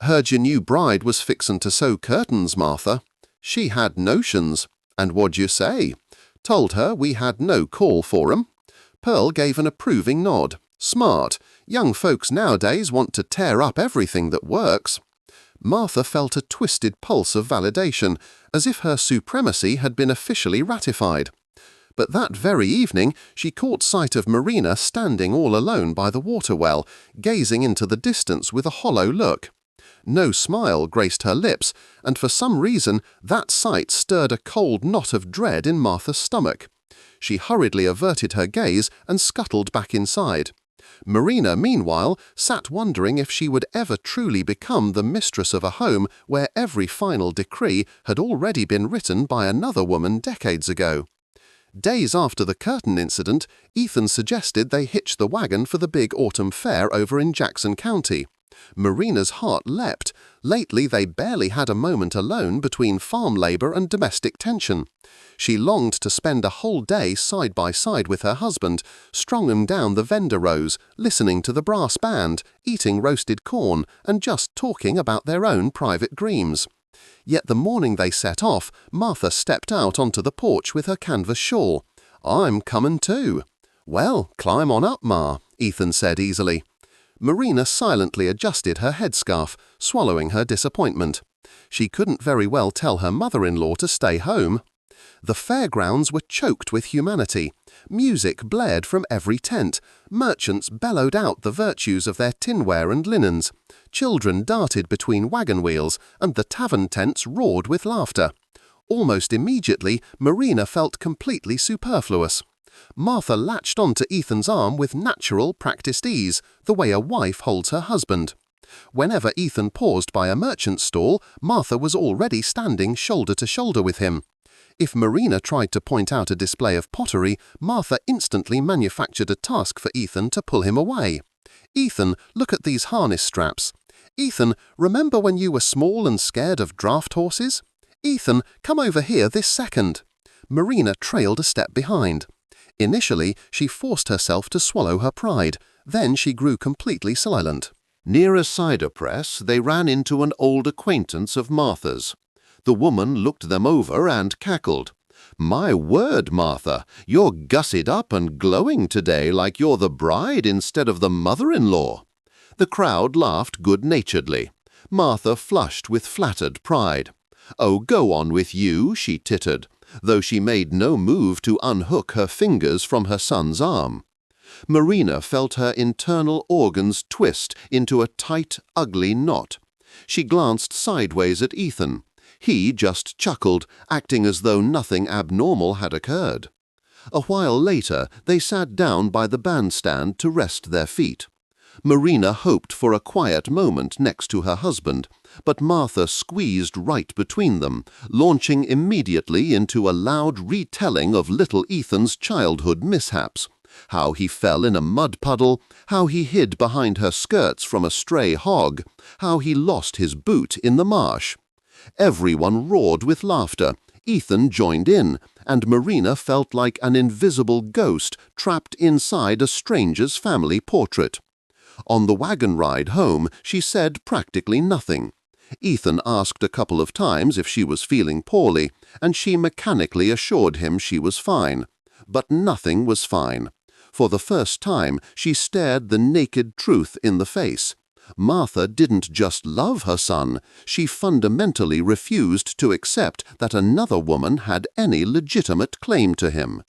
"Heard your new bride was fixin' to sew curtains, Martha." "She had notions." "And what'd you say?" "Told her we had no call for 'em." Pearl gave an approving nod. "Smart. Young folks nowadays want to tear up everything that works." Martha felt a twisted pulse of validation, as if her supremacy had been officially ratified. But that very evening she caught sight of Marina standing all alone by the water well, gazing into the distance with a hollow look. No smile graced her lips, and for some reason that sight stirred a cold knot of dread in Martha's stomach. She hurriedly averted her gaze and scuttled back inside. Marina, meanwhile, sat wondering if she would ever truly become the mistress of a home where every final decree had already been written by another woman decades ago. Days after the curtain incident, Ethan suggested they hitch the wagon for the big autumn fair over in Jackson County. Marina's heart leapt. Lately they barely had a moment alone between farm labor and domestic tension. She longed to spend a whole day side by side with her husband, strolling down the vendor rows, listening to the brass band, eating roasted corn, and just talking about their own private dreams. Yet the morning they set off, Martha stepped out onto the porch with her canvas shawl. "I'm comin' too." "Well, climb on up, Ma," Ethan said easily. Marina silently adjusted her headscarf, swallowing her disappointment. She couldn't very well tell her mother-in-law to stay home. The fairgrounds were choked with humanity. Music blared from every tent. Merchants bellowed out the virtues of their tinware and linens. Children darted between wagon wheels, and the tavern tents roared with laughter. Almost immediately, Marina felt completely superfluous. Martha latched onto Ethan's arm with natural, practiced ease, the way a wife holds her husband. Whenever Ethan paused by a merchant's stall, Martha was already standing shoulder to shoulder with him. If Marina tried to point out a display of pottery, Martha instantly manufactured a task for Ethan to pull him away. "Ethan, look at these harness straps." "Ethan, remember when you were small and scared of draft horses?" "Ethan, come over here this second." Marina trailed a step behind. Initially, she forced herself to swallow her pride. Then she grew completely silent. Near a cider press, they ran into an old acquaintance of Martha's. The woman looked them over and cackled. "My word, Martha, you're gussied up and glowing today like you're the bride instead of the mother-in-law." The crowd laughed good-naturedly. Martha flushed with flattered pride. "Oh, go on with you," she tittered, though she made no move to unhook her fingers from her son's arm. Marina felt her internal organs twist into a tight, ugly knot. She glanced sideways at Ethan. He just chuckled, acting as though nothing abnormal had occurred. A while later, they sat down by the bandstand to rest their feet. Marina hoped for a quiet moment next to her husband, but Martha squeezed right between them, launching immediately into a loud retelling of little Ethan's childhood mishaps. How he fell in a mud puddle, how he hid behind her skirts from a stray hog, how he lost his boot in the marsh. Everyone roared with laughter. Ethan joined in, and Marina felt like an invisible ghost trapped inside a stranger's family portrait. On the wagon ride home, she said practically nothing. Ethan asked a couple of times if she was feeling poorly, and she mechanically assured him she was fine. But nothing was fine. For the first time, she stared the naked truth in the face. Martha didn't just love her son, she fundamentally refused to accept that another woman had any legitimate claim to him.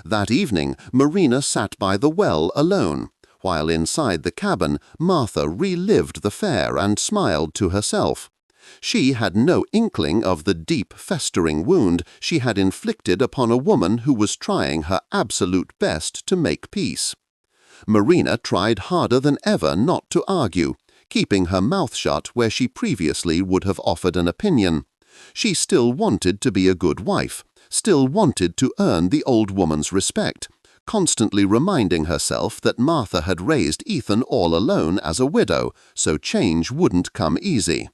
That evening, Marina sat by the well alone. While inside the cabin, Martha relived the affair and smiled to herself. She had no inkling of the deep, festering wound she had inflicted upon a woman who was trying her absolute best to make peace. Marina tried harder than ever not to argue, keeping her mouth shut where she previously would have offered an opinion. She still wanted to be a good wife, still wanted to earn the old woman's respect, constantly reminding herself that Martha had raised Ethan all alone as a widow, so change wouldn't come easy.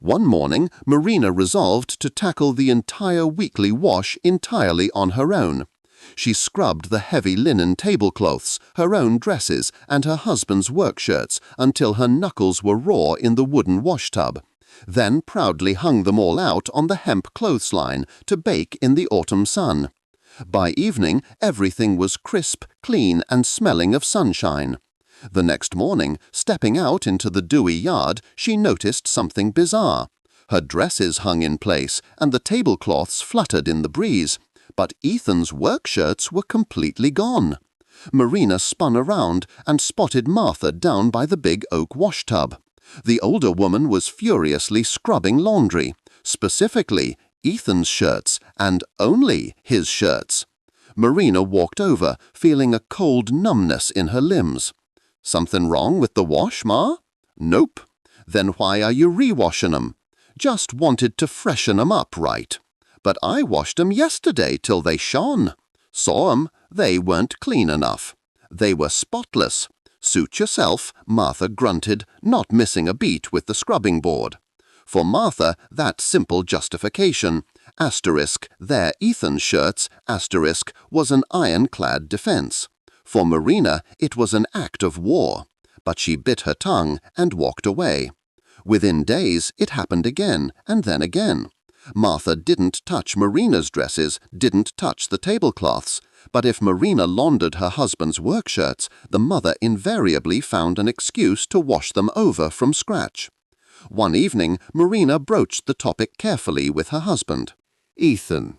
One morning, Marina resolved to tackle the entire weekly wash entirely on her own. She scrubbed the heavy linen tablecloths, her own dresses, and her husband's work shirts until her knuckles were raw in the wooden washtub, then proudly hung them all out on the hemp clothesline to bake in the autumn sun. By evening, everything was crisp, clean, and smelling of sunshine. The next morning, stepping out into the dewy yard, she noticed something bizarre. Her dresses hung in place, and the tablecloths fluttered in the breeze, but Ethan's work shirts were completely gone. Marina spun around and spotted Martha down by the big oak washtub. The older woman was furiously scrubbing laundry, specifically Ethan's shirts, and only his shirts. Marina walked over, feeling a cold numbness in her limbs. "Something wrong with the wash, Ma?" "Nope." "Then why are you re-washing 'em?" "Just wanted to freshen 'em up right." "But I washed 'em yesterday till they shone." "Saw 'em. They weren't clean enough." "They were spotless." "Suit yourself," Martha grunted, not missing a beat with the scrubbing board. For Martha, that simple justification, they're Ethan's shirts, was an ironclad defense. For Marina, it was an act of war. But she bit her tongue and walked away. Within days, it happened again, and then again. Martha didn't touch Marina's dresses, didn't touch the tablecloths, but if Marina laundered her husband's work shirts, the mother invariably found an excuse to wash them over from scratch. One evening, Marina broached the topic carefully with her husband. "Ethan,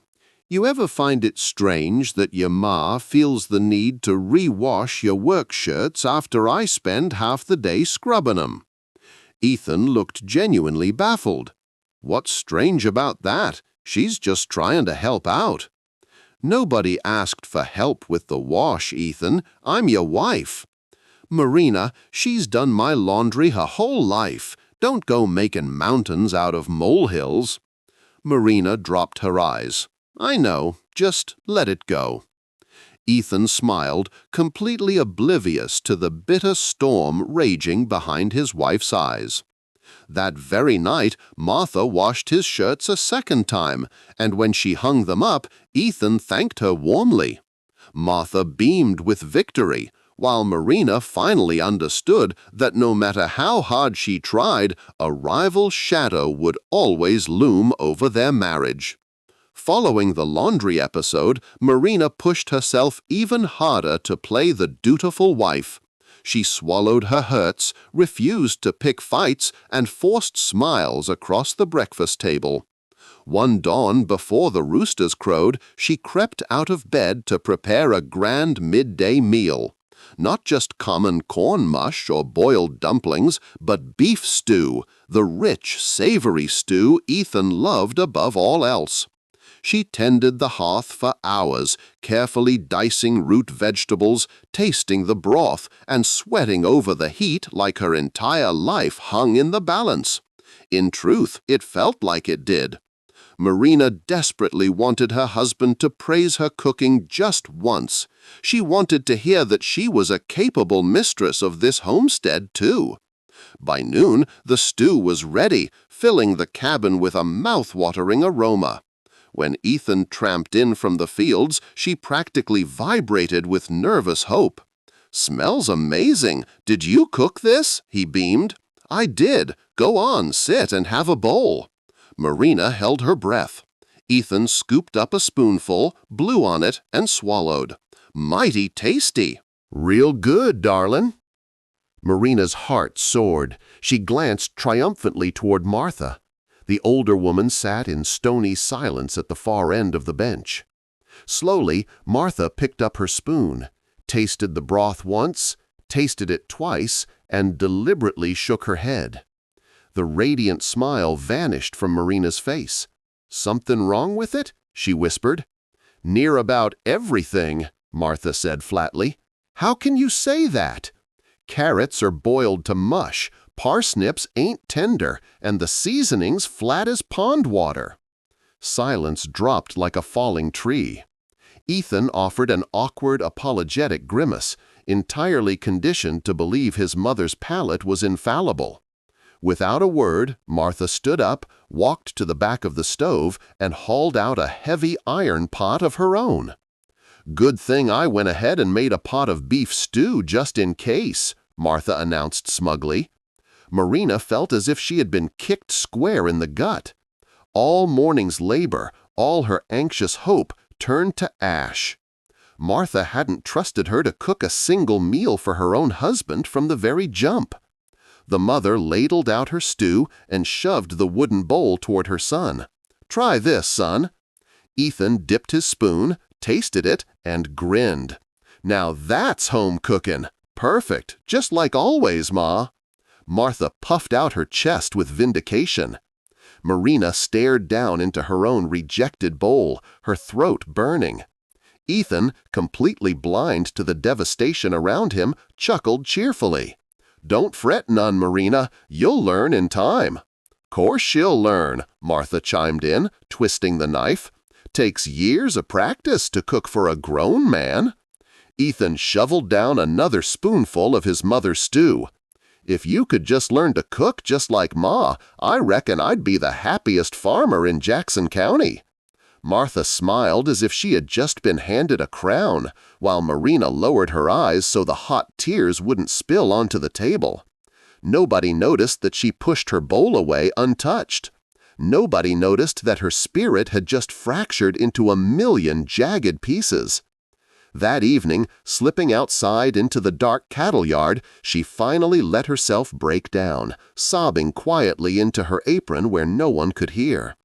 you ever find it strange that your ma feels the need to re-wash your work shirts after I spend half the day scrubbing 'em?" Ethan looked genuinely baffled. "What's strange about that? She's just trying to help out." "Nobody asked for help with the wash, Ethan. I'm your wife." "Marina, she's done my laundry her whole life. Don't go making mountains out of molehills." Marina dropped her eyes. "I know. Just let it go." Ethan smiled, completely oblivious to the bitter storm raging behind his wife's eyes. That very night, Martha washed his shirts a second time, and when she hung them up, Ethan thanked her warmly. Martha beamed with victory, while Marina finally understood that no matter how hard she tried, a rival shadow would always loom over their marriage. Following the laundry episode, Marina pushed herself even harder to play the dutiful wife. She swallowed her hurts, refused to pick fights, and forced smiles across the breakfast table. One dawn before the roosters crowed, she crept out of bed to prepare a grand midday meal. Not just common corn mush or boiled dumplings, but beef stew, the rich, savory stew Ethan loved above all else. She tended the hearth for hours, carefully dicing root vegetables, tasting the broth, and sweating over the heat like her entire life hung in the balance. In truth, it felt like it did. Marina desperately wanted her husband to praise her cooking just once. She wanted to hear that she was a capable mistress of this homestead, too. By noon, the stew was ready, filling the cabin with a mouth-watering aroma. When Ethan tramped in from the fields, she practically vibrated with nervous hope. "Smells amazing. Did you cook this?" he beamed. "I did. Go on, sit and have a bowl." Marina held her breath. Ethan scooped up a spoonful, blew on it, and swallowed. "Mighty tasty." "Real good, darling." Marina's heart soared. She glanced triumphantly toward Martha. The older woman sat in stony silence at the far end of the bench. Slowly, Martha picked up her spoon, tasted the broth once, tasted it twice, and deliberately shook her head. The radiant smile vanished from Marina's face. "Something wrong with it?" she whispered. "Near about everything," Martha said flatly. "How can you say that? Carrots are boiled to mush, parsnips ain't tender, and the seasoning's flat as pond water." Silence dropped like a falling tree. Ethan offered an awkward, apologetic grimace, entirely conditioned to believe his mother's palate was infallible. Without a word, Martha stood up, walked to the back of the stove, and hauled out a heavy iron pot of her own. "Good thing I went ahead and made a pot of beef stew just in case," Martha announced smugly. Marina felt as if she had been kicked square in the gut. All morning's labor, all her anxious hope, turned to ash. Martha hadn't trusted her to cook a single meal for her own husband from the very jump. The mother ladled out her stew and shoved the wooden bowl toward her son. "Try this, son." Ethan dipped his spoon, tasted it, and grinned. "Now that's home cookin'. Perfect, just like always, Ma." Martha puffed out her chest with vindication. Marina stared down into her own rejected bowl, her throat burning. Ethan, completely blind to the devastation around him, chuckled cheerfully. "Don't fret none, Marina. You'll learn in time." "Course she'll learn," Martha chimed in, twisting the knife. "Takes years of practice to cook for a grown man." Ethan shoveled down another spoonful of his mother's stew. "If you could just learn to cook just like Ma, I reckon I'd be the happiest farmer in Jackson County." Martha smiled as if she had just been handed a crown, while Marina lowered her eyes so the hot tears wouldn't spill onto the table. Nobody noticed that she pushed her bowl away untouched. Nobody noticed that her spirit had just fractured into a million jagged pieces. That evening, slipping outside into the dark cattle yard, she finally let herself break down, sobbing quietly into her apron where no one could hear.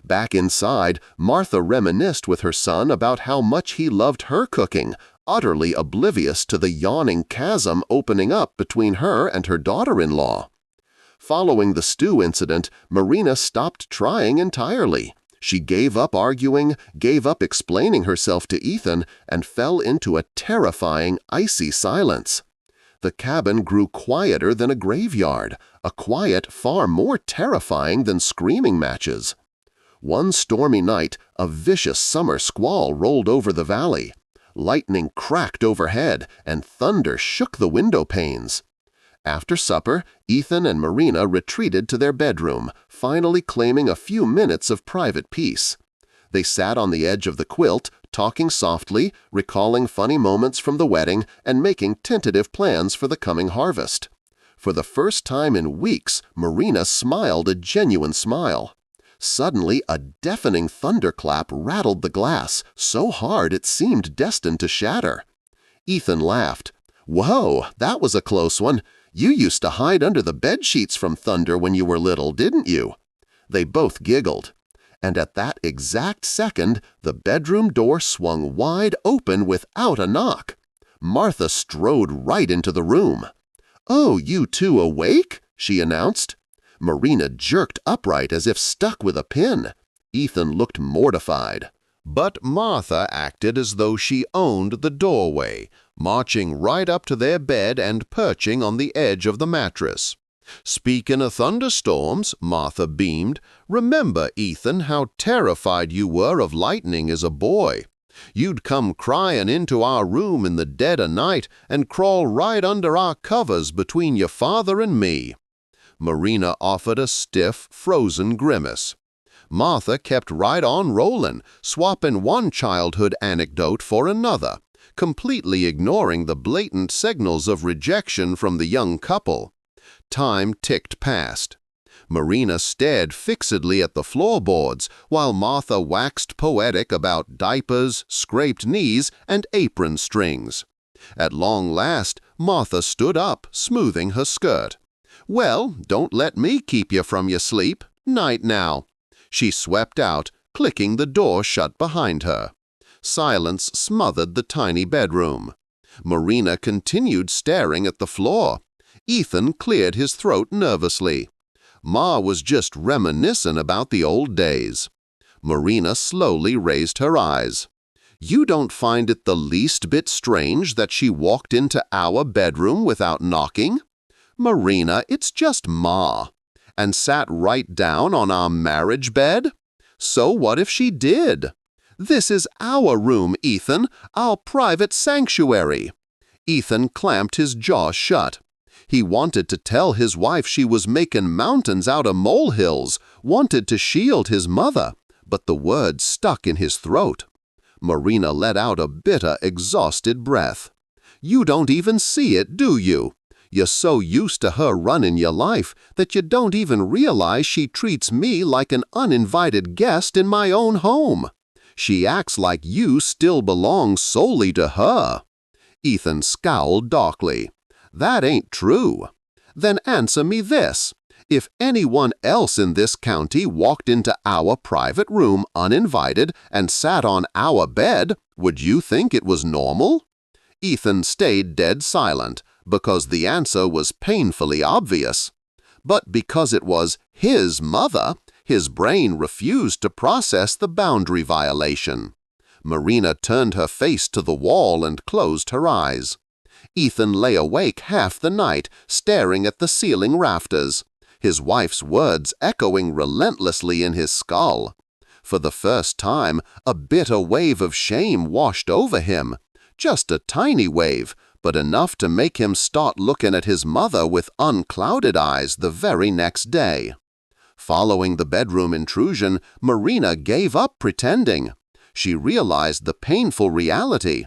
Back inside, Martha reminisced with her son about how much he loved her cooking, utterly oblivious to the yawning chasm opening up between her and her daughter-in-law. Following the stew incident, Marina stopped trying entirely. She gave up arguing, gave up explaining herself to Ethan, and fell into a terrifying, icy silence. The cabin grew quieter than a graveyard, a quiet far more terrifying than screaming matches. One stormy night, a vicious summer squall rolled over the valley. Lightning cracked overhead, and thunder shook the window panes. After supper, Ethan and Marina retreated to their bedroom, finally claiming a few minutes of private peace. They sat on the edge of the quilt, talking softly, recalling funny moments from the wedding, and making tentative plans for the coming harvest. For the first time in weeks, Marina smiled a genuine smile. Suddenly, a deafening thunderclap rattled the glass, so hard it seemed destined to shatter. Ethan laughed. "Whoa, that was a close one. You used to hide under the bedsheets from thunder when you were little, didn't you?" They both giggled. And at that exact second, the bedroom door swung wide open without a knock. Martha strode right into the room. "Oh, you two awake?" she announced. Marina jerked upright as if stuck with a pin. Ethan looked mortified. But Martha acted as though she owned the doorway, marching right up to their bed and perching on the edge of the mattress. "Speaking of thunderstorms," Martha beamed, "remember, Ethan, how terrified you were of lightning as a boy. You'd come crying into our room in the dead of night and crawl right under our covers between your father and me." Marina offered a stiff, frozen grimace. Martha kept right on rolling, swapping one childhood anecdote for another, completely ignoring the blatant signals of rejection from the young couple. Time ticked past. Marina stared fixedly at the floorboards while Martha waxed poetic about diapers, scraped knees, and apron strings. At long last, Martha stood up, smoothing her skirt. "Well, don't let me keep you from your sleep. Night now." She swept out, clicking the door shut behind her. Silence smothered the tiny bedroom. Marina continued staring at the floor. Ethan cleared his throat nervously. Ma was just reminiscing about the old days. Marina slowly raised her eyes. "You don't find it the least bit strange that she walked into our bedroom without knocking?" "Marina, it's just Ma." "And sat right down on our marriage bed?" "So what if she did?" "This is our room, Ethan, our private sanctuary." Ethan clamped his jaw shut. He wanted to tell his wife she was making mountains out of molehills, wanted to shield his mother, but the words stuck in his throat. Marina let out a bitter, exhausted breath. "You don't even see it, do you? You're so used to her running your life that you don't even realize she treats me like an uninvited guest in my own home. She acts like you still belong solely to her." Ethan scowled darkly. "That ain't true." "Then answer me this. If anyone else in this county walked into our private room uninvited and sat on our bed, would you think it was normal?" Ethan stayed dead silent because the answer was painfully obvious. But because it was his mother, his brain refused to process the boundary violation. Marina turned her face to the wall and closed her eyes. Ethan lay awake half the night, staring at the ceiling rafters, his wife's words echoing relentlessly in his skull. For the first time, a bitter wave of shame washed over him. Just a tiny wave, but enough to make him start looking at his mother with unclouded eyes the very next day. Following the bedroom intrusion, Marina gave up pretending. She realized the painful reality.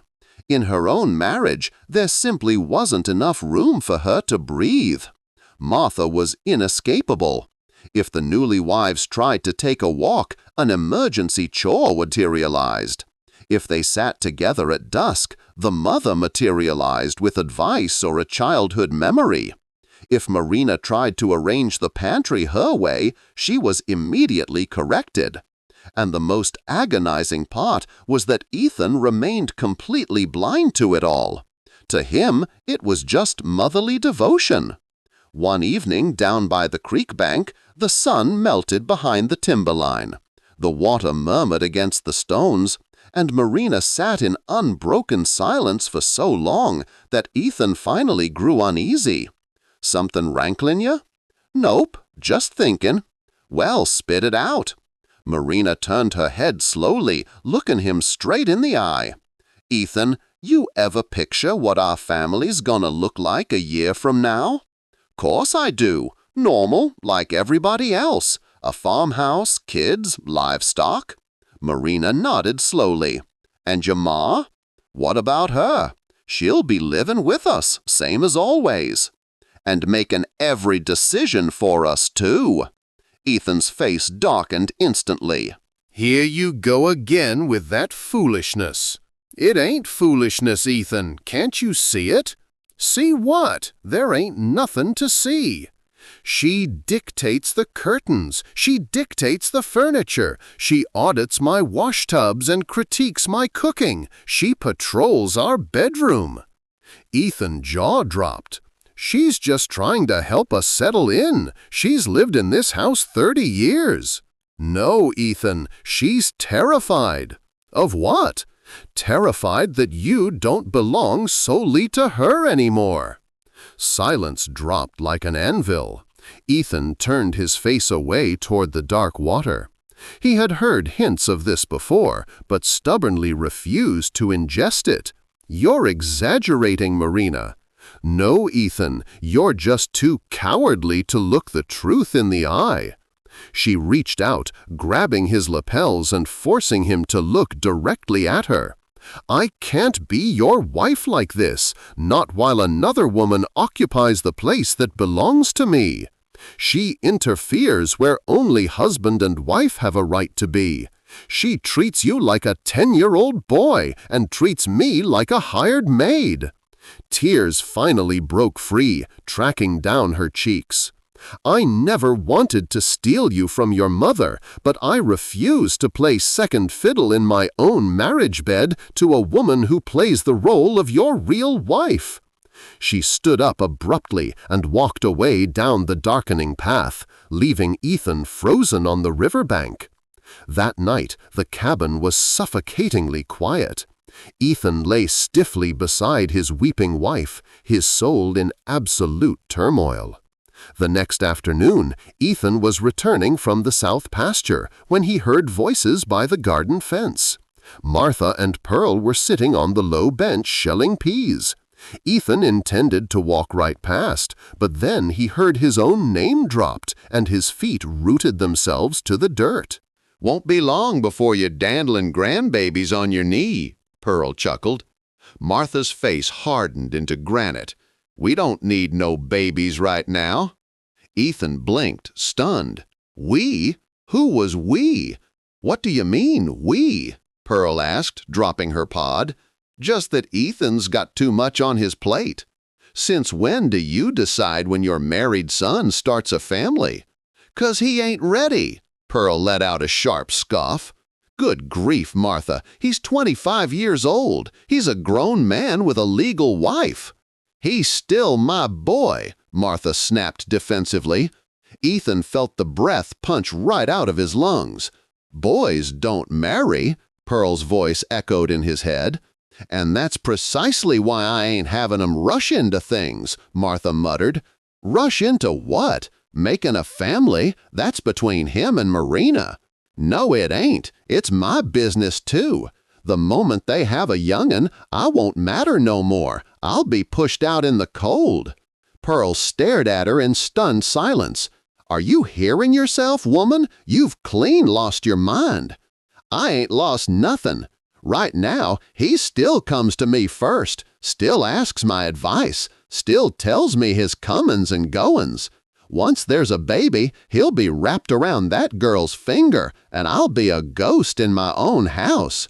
In her own marriage, there simply wasn't enough room for her to breathe. Martha was inescapable. If the newlyweds tried to take a walk, an emergency chore materialized. If they sat together at dusk, the mother materialized with advice or a childhood memory. If Marina tried to arrange the pantry her way, she was immediately corrected. And the most agonizing part was that Ethan remained completely blind to it all. To him, it was just motherly devotion. One evening down by the creek bank, the sun melted behind the timberline. The water murmured against the stones, and Marina sat in unbroken silence for so long that Ethan finally grew uneasy. "Something rankling you?" "Nope, just thinking." "Well, spit it out." Marina turned her head slowly, looking him straight in the eye. "Ethan, you ever picture what our family's gonna look like a year from now?" "Course I do. Normal, like everybody else. A farmhouse, kids, livestock." Marina nodded slowly. "And your ma? What about her? She'll be living with us, same as always. And making every decision for us, too." Ethan's face darkened instantly. "Here you go again with that foolishness." "It ain't foolishness, Ethan. Can't you see it?" "See what? There ain't nothing to see." "She dictates the curtains. She dictates the furniture. She audits my wash tubs and critiques my cooking. She patrols our bedroom." Ethan's jaw dropped. "She's just trying to help us settle in. She's lived in this house 30 years. "No, Ethan, she's terrified." "Of what?" "Terrified that you don't belong solely to her anymore." Silence dropped like an anvil. Ethan turned his face away toward the dark water. He had heard hints of this before, but stubbornly refused to ingest it. "You're exaggerating, Marina." "No, Ethan, you're just too cowardly to look the truth in the eye." She reached out, grabbing his lapels and forcing him to look directly at her. "I can't be your wife like this, not while another woman occupies the place that belongs to me. She interferes where only husband and wife have a right to be. She treats you like a 10-year-old boy and treats me like a hired maid." Tears finally broke free, tracking down her cheeks. "I never wanted to steal you from your mother, but I refuse to play second fiddle in my own marriage bed to a woman who plays the role of your real wife." She stood up abruptly and walked away down the darkening path, leaving Ethan frozen on the riverbank. That night, the cabin was suffocatingly quiet. Ethan lay stiffly beside his weeping wife, his soul in absolute turmoil. The next afternoon, Ethan was returning from the south pasture when he heard voices by the garden fence. Martha and Pearl were sitting on the low bench shelling peas. Ethan intended to walk right past, but then he heard his own name dropped and his feet rooted themselves to the dirt. "Won't be long before you're dandling grandbabies on your knee," Pearl chuckled. Martha's face hardened into granite. "We don't need no babies right now." Ethan blinked, stunned. "We? Who was we?" "What do you mean, we?" Pearl asked, dropping her pod. "Just that Ethan's got too much on his plate. Since when do you decide when your married son starts a family?" "'Cause he ain't ready," Pearl let out a sharp scoff. "Good grief, Martha, he's 25 years old. He's a grown man with a legal wife." "He's still my boy," Martha snapped defensively. Ethan felt the breath punch right out of his lungs. "Boys don't marry," Pearl's voice echoed in his head. "And that's precisely why I ain't having 'em rush into things," Martha muttered. "Rush into what? Making a family? That's between him and Marina." "No, it ain't. It's my business, too. The moment they have a young'un, I won't matter no more. I'll be pushed out in the cold." Pearl stared at her in stunned silence. "Are you hearing yourself, woman? You've clean lost your mind." "I ain't lost nothin'. Right now, he still comes to me first, still asks my advice, still tells me his comin's and goin's. Once there's a baby, he'll be wrapped around that girl's finger, and I'll be a ghost in my own house."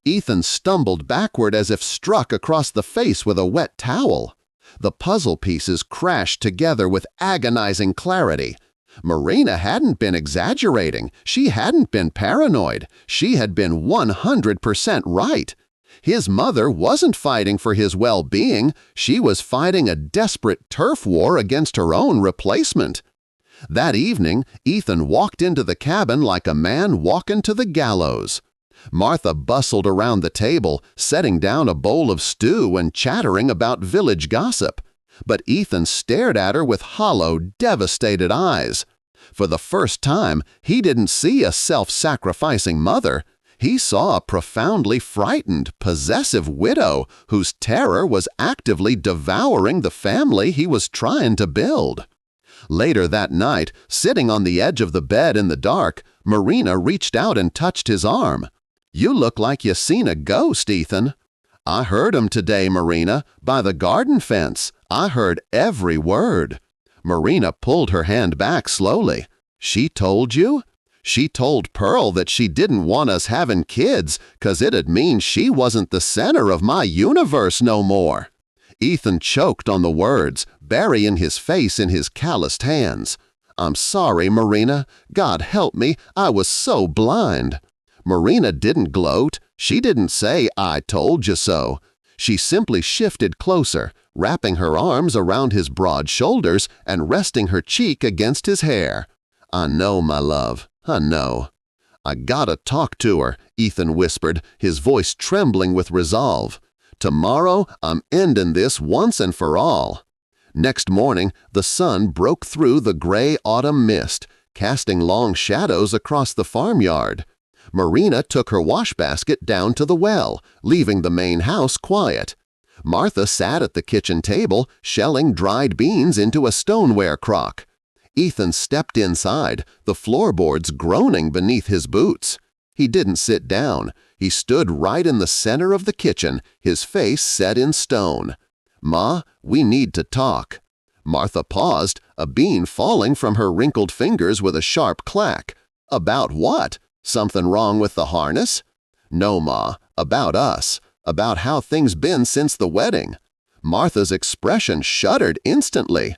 Ethan stumbled backward as if struck across the face with a wet towel. The puzzle pieces crashed together with agonizing clarity. Marina hadn't been exaggerating. She hadn't been paranoid. She had been 100% right. His mother wasn't fighting for his well-being. She was fighting a desperate turf war against her own replacement. That evening, Ethan walked into the cabin like a man walking to the gallows. Martha bustled around the table, setting down a bowl of stew and chattering about village gossip. But Ethan stared at her with hollow, devastated eyes. For the first time, he didn't see a self-sacrificing mother. He saw a profoundly frightened, possessive widow whose terror was actively devouring the family he was trying to build. Later that night, sitting on the edge of the bed in the dark, Marina reached out and touched his arm. "You look like you seen a ghost, Ethan." "I heard him today, Marina, by the garden fence. I heard every word." Marina pulled her hand back slowly. "She told you?" "She told Pearl that she didn't want us having kids, 'cause it'd mean she wasn't the center of my universe no more." Ethan choked on the words, burying his face in his calloused hands. "I'm sorry, Marina. God help me, I was so blind." Marina didn't gloat. She didn't say, "I told you so." She simply shifted closer, wrapping her arms around his broad shoulders and resting her cheek against his hair. "I know, my love. I know." "I gotta talk to her," Ethan whispered, his voice trembling with resolve. "Tomorrow, I'm ending this once and for all." Next morning, the sun broke through the gray autumn mist, casting long shadows across the farmyard. Marina took her washbasket down to the well, leaving the main house quiet. Martha sat at the kitchen table, shelling dried beans into a stoneware crock. Ethan stepped inside, the floorboards groaning beneath his boots. He didn't sit down. He stood right in the center of the kitchen, his face set in stone. "Ma, we need to talk." Martha paused, a bean falling from her wrinkled fingers with a sharp clack. "About what? Something wrong with the harness?" "No, Ma, about us, about how things been since the wedding." Martha's expression shuddered instantly.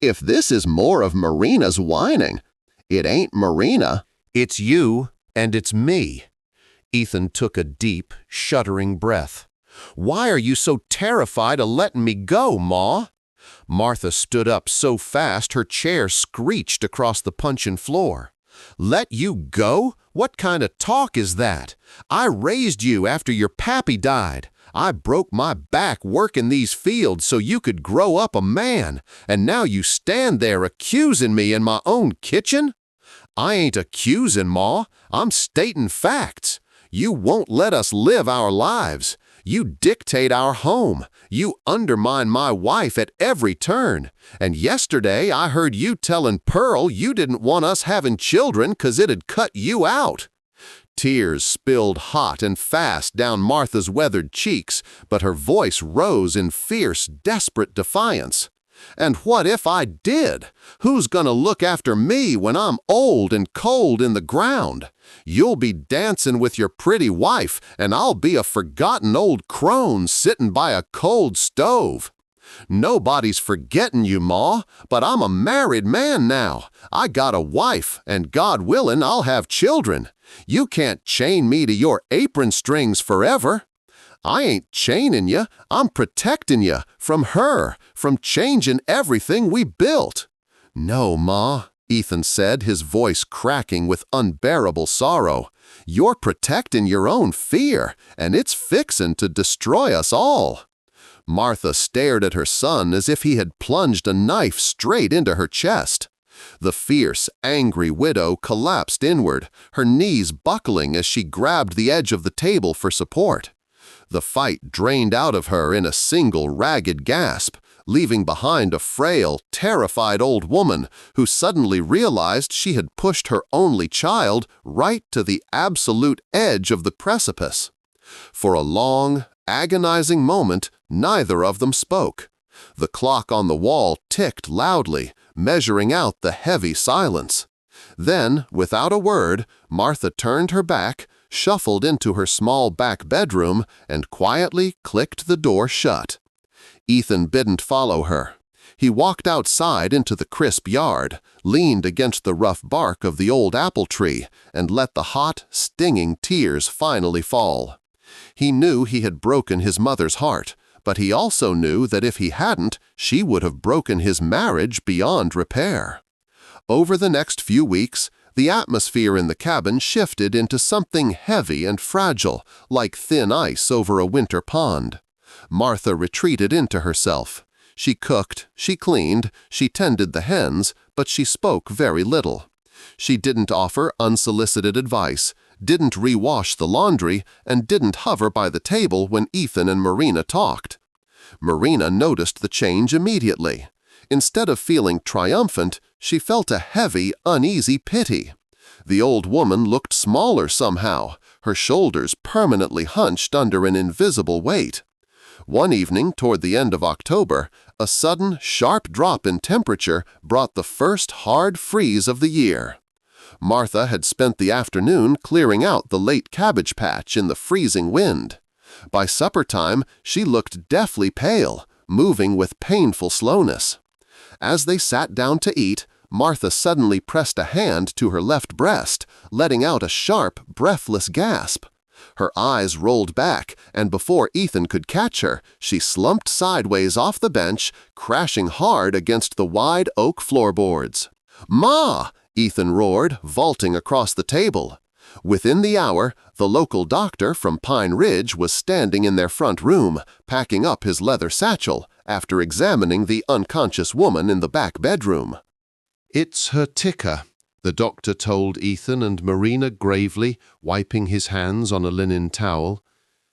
"If this is more of Marina's whining—" "It ain't Marina. It's you and it's me." Ethan took a deep, shuddering breath. "Why are you so terrified of letting me go, Ma?" Martha stood up so fast her chair screeched across the puncheon floor. "Let you go? What kind of talk is that? I raised you after your pappy died. I broke my back working these fields so you could grow up a man, and now you stand there accusing me in my own kitchen?" "I ain't accusing, Ma. I'm stating facts. You won't let us live our lives. You dictate our home. You undermine my wife at every turn. And yesterday I heard you telling Pearl you didn't want us having children 'cause it'd cut you out." Tears spilled hot and fast down Martha's weathered cheeks, but her voice rose in fierce, desperate defiance. "And what if I did? Who's gonna look after me when I'm old and cold in the ground? You'll be dancing with your pretty wife, and I'll be a forgotten old crone sitting by a cold stove. Nobody's forgetting you, Ma, but I'm a married man now. I got a wife, and God willing, I'll have children. You can't chain me to your apron strings forever." "I ain't chaining you. I'm protecting you from her, from changing everything we built." "No, Ma," Ethan said, his voice cracking with unbearable sorrow. "You're protecting your own fear, and it's fixin' to destroy us all." Martha stared at her son as if he had plunged a knife straight into her chest. The fierce, angry widow collapsed inward, her knees buckling as she grabbed the edge of the table for support. The fight drained out of her in a single ragged gasp, leaving behind a frail, terrified old woman who suddenly realized she had pushed her only child right to the absolute edge of the precipice. For a long, agonizing moment, neither of them spoke. The clock on the wall ticked loudly, measuring out the heavy silence. Then, without a word, Martha turned her back, shuffled into her small back bedroom, and quietly clicked the door shut. Ethan didn't follow her. He walked outside into the crisp yard, leaned against the rough bark of the old apple tree, and let the hot, stinging tears finally fall. He knew he had broken his mother's heart, but he also knew that if he hadn't, she would have broken his marriage beyond repair. Over the next few weeks, the atmosphere in the cabin shifted into something heavy and fragile, like thin ice over a winter pond. Martha retreated into herself. She cooked, she cleaned, she tended the hens, but she spoke very little. She didn't offer unsolicited advice, didn't rewash the laundry, and didn't hover by the table when Ethan and Marina talked. Marina noticed the change immediately. Instead of feeling triumphant, she felt a heavy, uneasy pity. The old woman looked smaller somehow, her shoulders permanently hunched under an invisible weight. One evening toward the end of October, a sudden, sharp drop in temperature brought the first hard freeze of the year. Martha had spent the afternoon clearing out the late cabbage patch in the freezing wind. By supper time, she looked deathly pale, moving with painful slowness. As they sat down to eat, Martha suddenly pressed a hand to her left breast, letting out a sharp, breathless gasp. Her eyes rolled back, and before Ethan could catch her, she slumped sideways off the bench, crashing hard against the wide oak floorboards. "Ma!" Ethan roared, vaulting across the table. Within the hour, the local doctor from Pine Ridge was standing in their front room, packing up his leather satchel, after examining the unconscious woman in the back bedroom. "It's her ticker," the doctor told Ethan and Marina gravely, wiping his hands on a linen towel.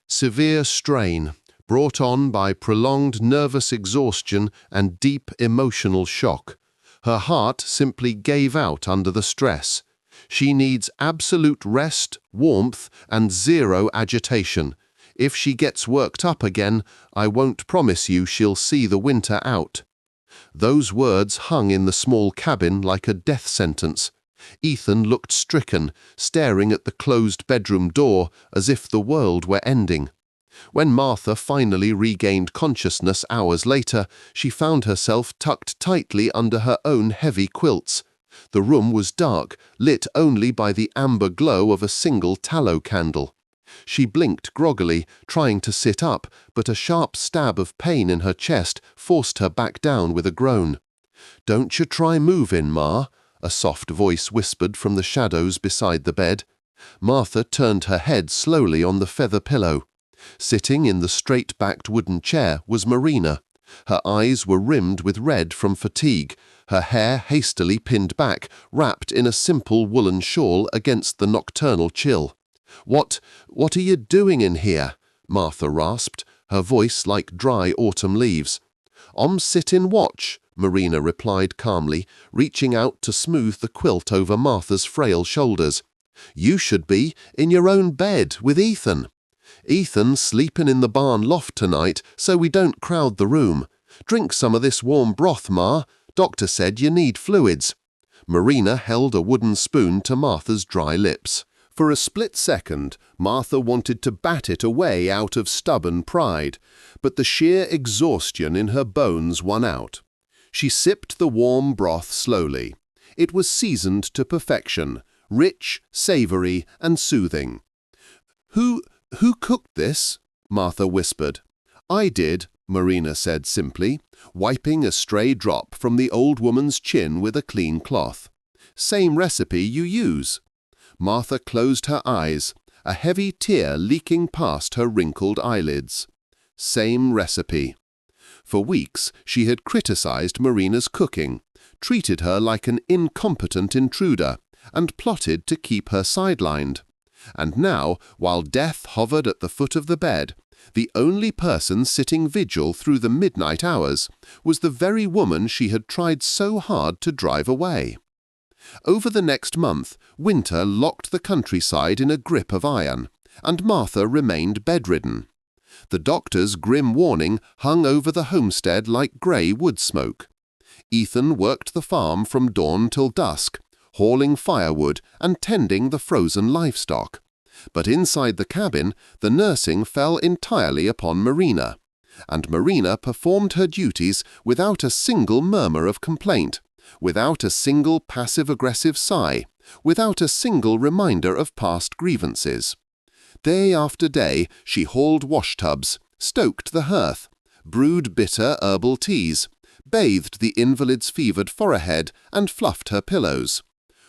"Severe strain, brought on by prolonged nervous exhaustion and deep emotional shock. Her heart simply gave out under the stress. She needs absolute rest, warmth, and zero agitation. If she gets worked up again, I won't promise you she'll see the winter out. Those words hung in the small cabin like a death sentence. Ethan looked stricken, staring at the closed bedroom door as if the world were ending. When Martha finally regained consciousness hours later, she found herself tucked tightly under her own heavy quilts. The room was dark, lit only by the amber glow of a single tallow candle. She blinked groggily, trying to sit up, but a sharp stab of pain in her chest forced her back down with a groan. "Don't you try moving, Ma," a soft voice whispered from the shadows beside the bed. Martha turned her head slowly on the feather pillow. Sitting in the straight-backed wooden chair was Marina. Her eyes were rimmed with red from fatigue, her hair hastily pinned back, wrapped in a simple woolen shawl against the nocturnal chill. What are you doing in here?" Martha rasped, her voice like dry autumn leaves. "I'm sittin' watch," Marina replied calmly, reaching out to smooth the quilt over Martha's frail shoulders. "You should be in your own bed with Ethan. Ethan's sleepin' in the barn loft tonight, so we don't crowd the room. Drink some of this warm broth, Ma. Doctor said you need fluids." Marina held a wooden spoon to Martha's dry lips. For a split second, Martha wanted to bat it away out of stubborn pride, but the sheer exhaustion in her bones won out. She sipped the warm broth slowly. It was seasoned to perfection, rich, savory, and soothing. Who cooked this?" Martha whispered. "I did," Marina said simply, wiping a stray drop from the old woman's chin with a clean cloth. "Same recipe you use." Martha closed her eyes, a heavy tear leaking past her wrinkled eyelids. Same recipe. For weeks she had criticized Marina's cooking, treated her like an incompetent intruder, and plotted to keep her sidelined. And now, while death hovered at the foot of the bed, the only person sitting vigil through the midnight hours was the very woman she had tried so hard to drive away. Over the next month, winter locked the countryside in a grip of iron, and Martha remained bedridden. The doctor's grim warning hung over the homestead like grey wood smoke. Ethan worked the farm from dawn till dusk, hauling firewood and tending the frozen livestock. But inside the cabin, the nursing fell entirely upon Marina, and Marina performed her duties without a single murmur of complaint, without a single passive-aggressive sigh, without a single reminder of past grievances. Day after day she hauled washtubs, stoked the hearth, brewed bitter herbal teas, bathed the invalid's fevered forehead, and fluffed her pillows.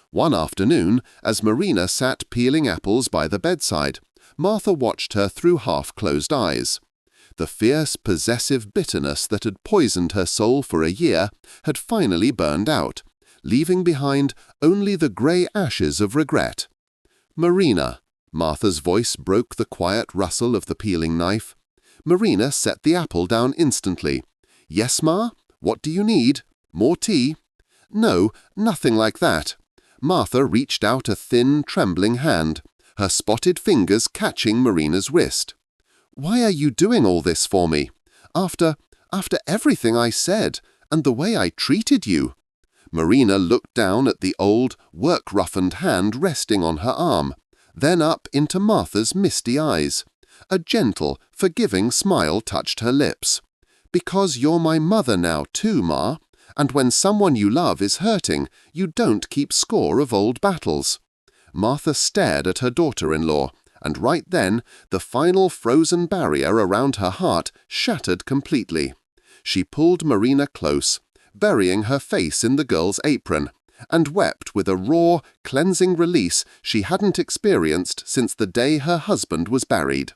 One afternoon, as Marina sat peeling apples by the bedside, Martha watched her through half-closed eyes. The fierce, possessive bitterness that had poisoned her soul for a year had finally burned out, leaving behind only the grey ashes of regret. "Marina," Martha's voice broke the quiet rustle of the peeling knife. Marina set the apple down instantly. "Yes, Ma? What do you need? More tea?" "No, nothing like that." Martha reached out a thin, trembling hand, her spotted fingers catching Marina's wrist. "Why are you doing all this for me? After everything I said, and the way I treated you." Marina looked down at the old, work-roughened hand resting on her arm, then up into Martha's misty eyes. A gentle, forgiving smile touched her lips. "Because you're my mother now too, Ma, and when someone you love is hurting, you don't keep score of old battles." Martha stared at her daughter-in-law, and right then the final frozen barrier around her heart shattered completely. She pulled Marina close, burying her face in the girl's apron, and wept with a raw, cleansing release she hadn't experienced since the day her husband was buried.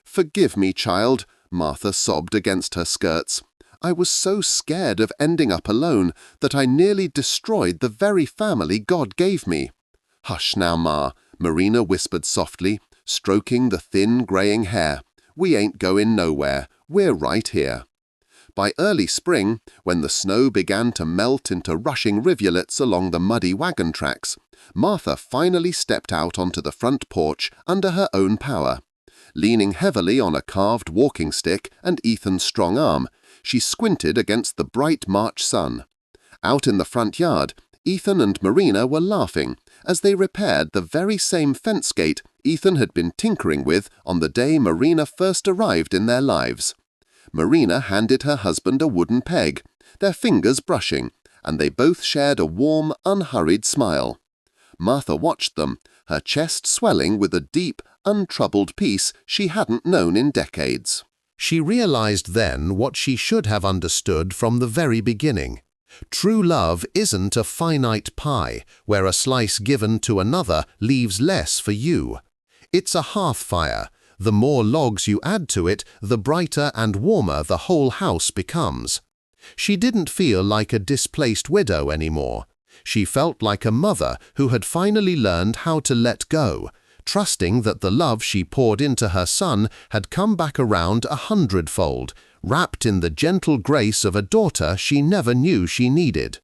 "Forgive me, child," Martha sobbed against her skirts. "I was so scared of ending up alone that I nearly destroyed the very family God gave me." "Hush now, Ma," Marina whispered softly, stroking the thin greying hair. "We ain't going nowhere. We're right here." By early spring, when the snow began to melt into rushing rivulets along the muddy wagon tracks, Martha finally stepped out onto the front porch under her own power. Leaning heavily on a carved walking stick and Ethan's strong arm, she squinted against the bright March sun. Out in the front yard, Ethan and Marina were laughing as they repaired the very same fence gate Ethan had been tinkering with on the day Marina first arrived in their lives. Marina handed her husband a wooden peg, their fingers brushing, and they both shared a warm, unhurried smile. Martha watched them, her chest swelling with a deep, untroubled peace she hadn't known in decades. She realized then what she should have understood from the very beginning. True love isn't a finite pie where a slice given to another leaves less for you. It's a hearth fire. The more logs you add to it, the brighter and warmer the whole house becomes. She didn't feel like a displaced widow anymore. She felt like a mother who had finally learned how to let go, trusting that the love she poured into her son had come back around 100-fold, wrapped in the gentle grace of a daughter she never knew she needed.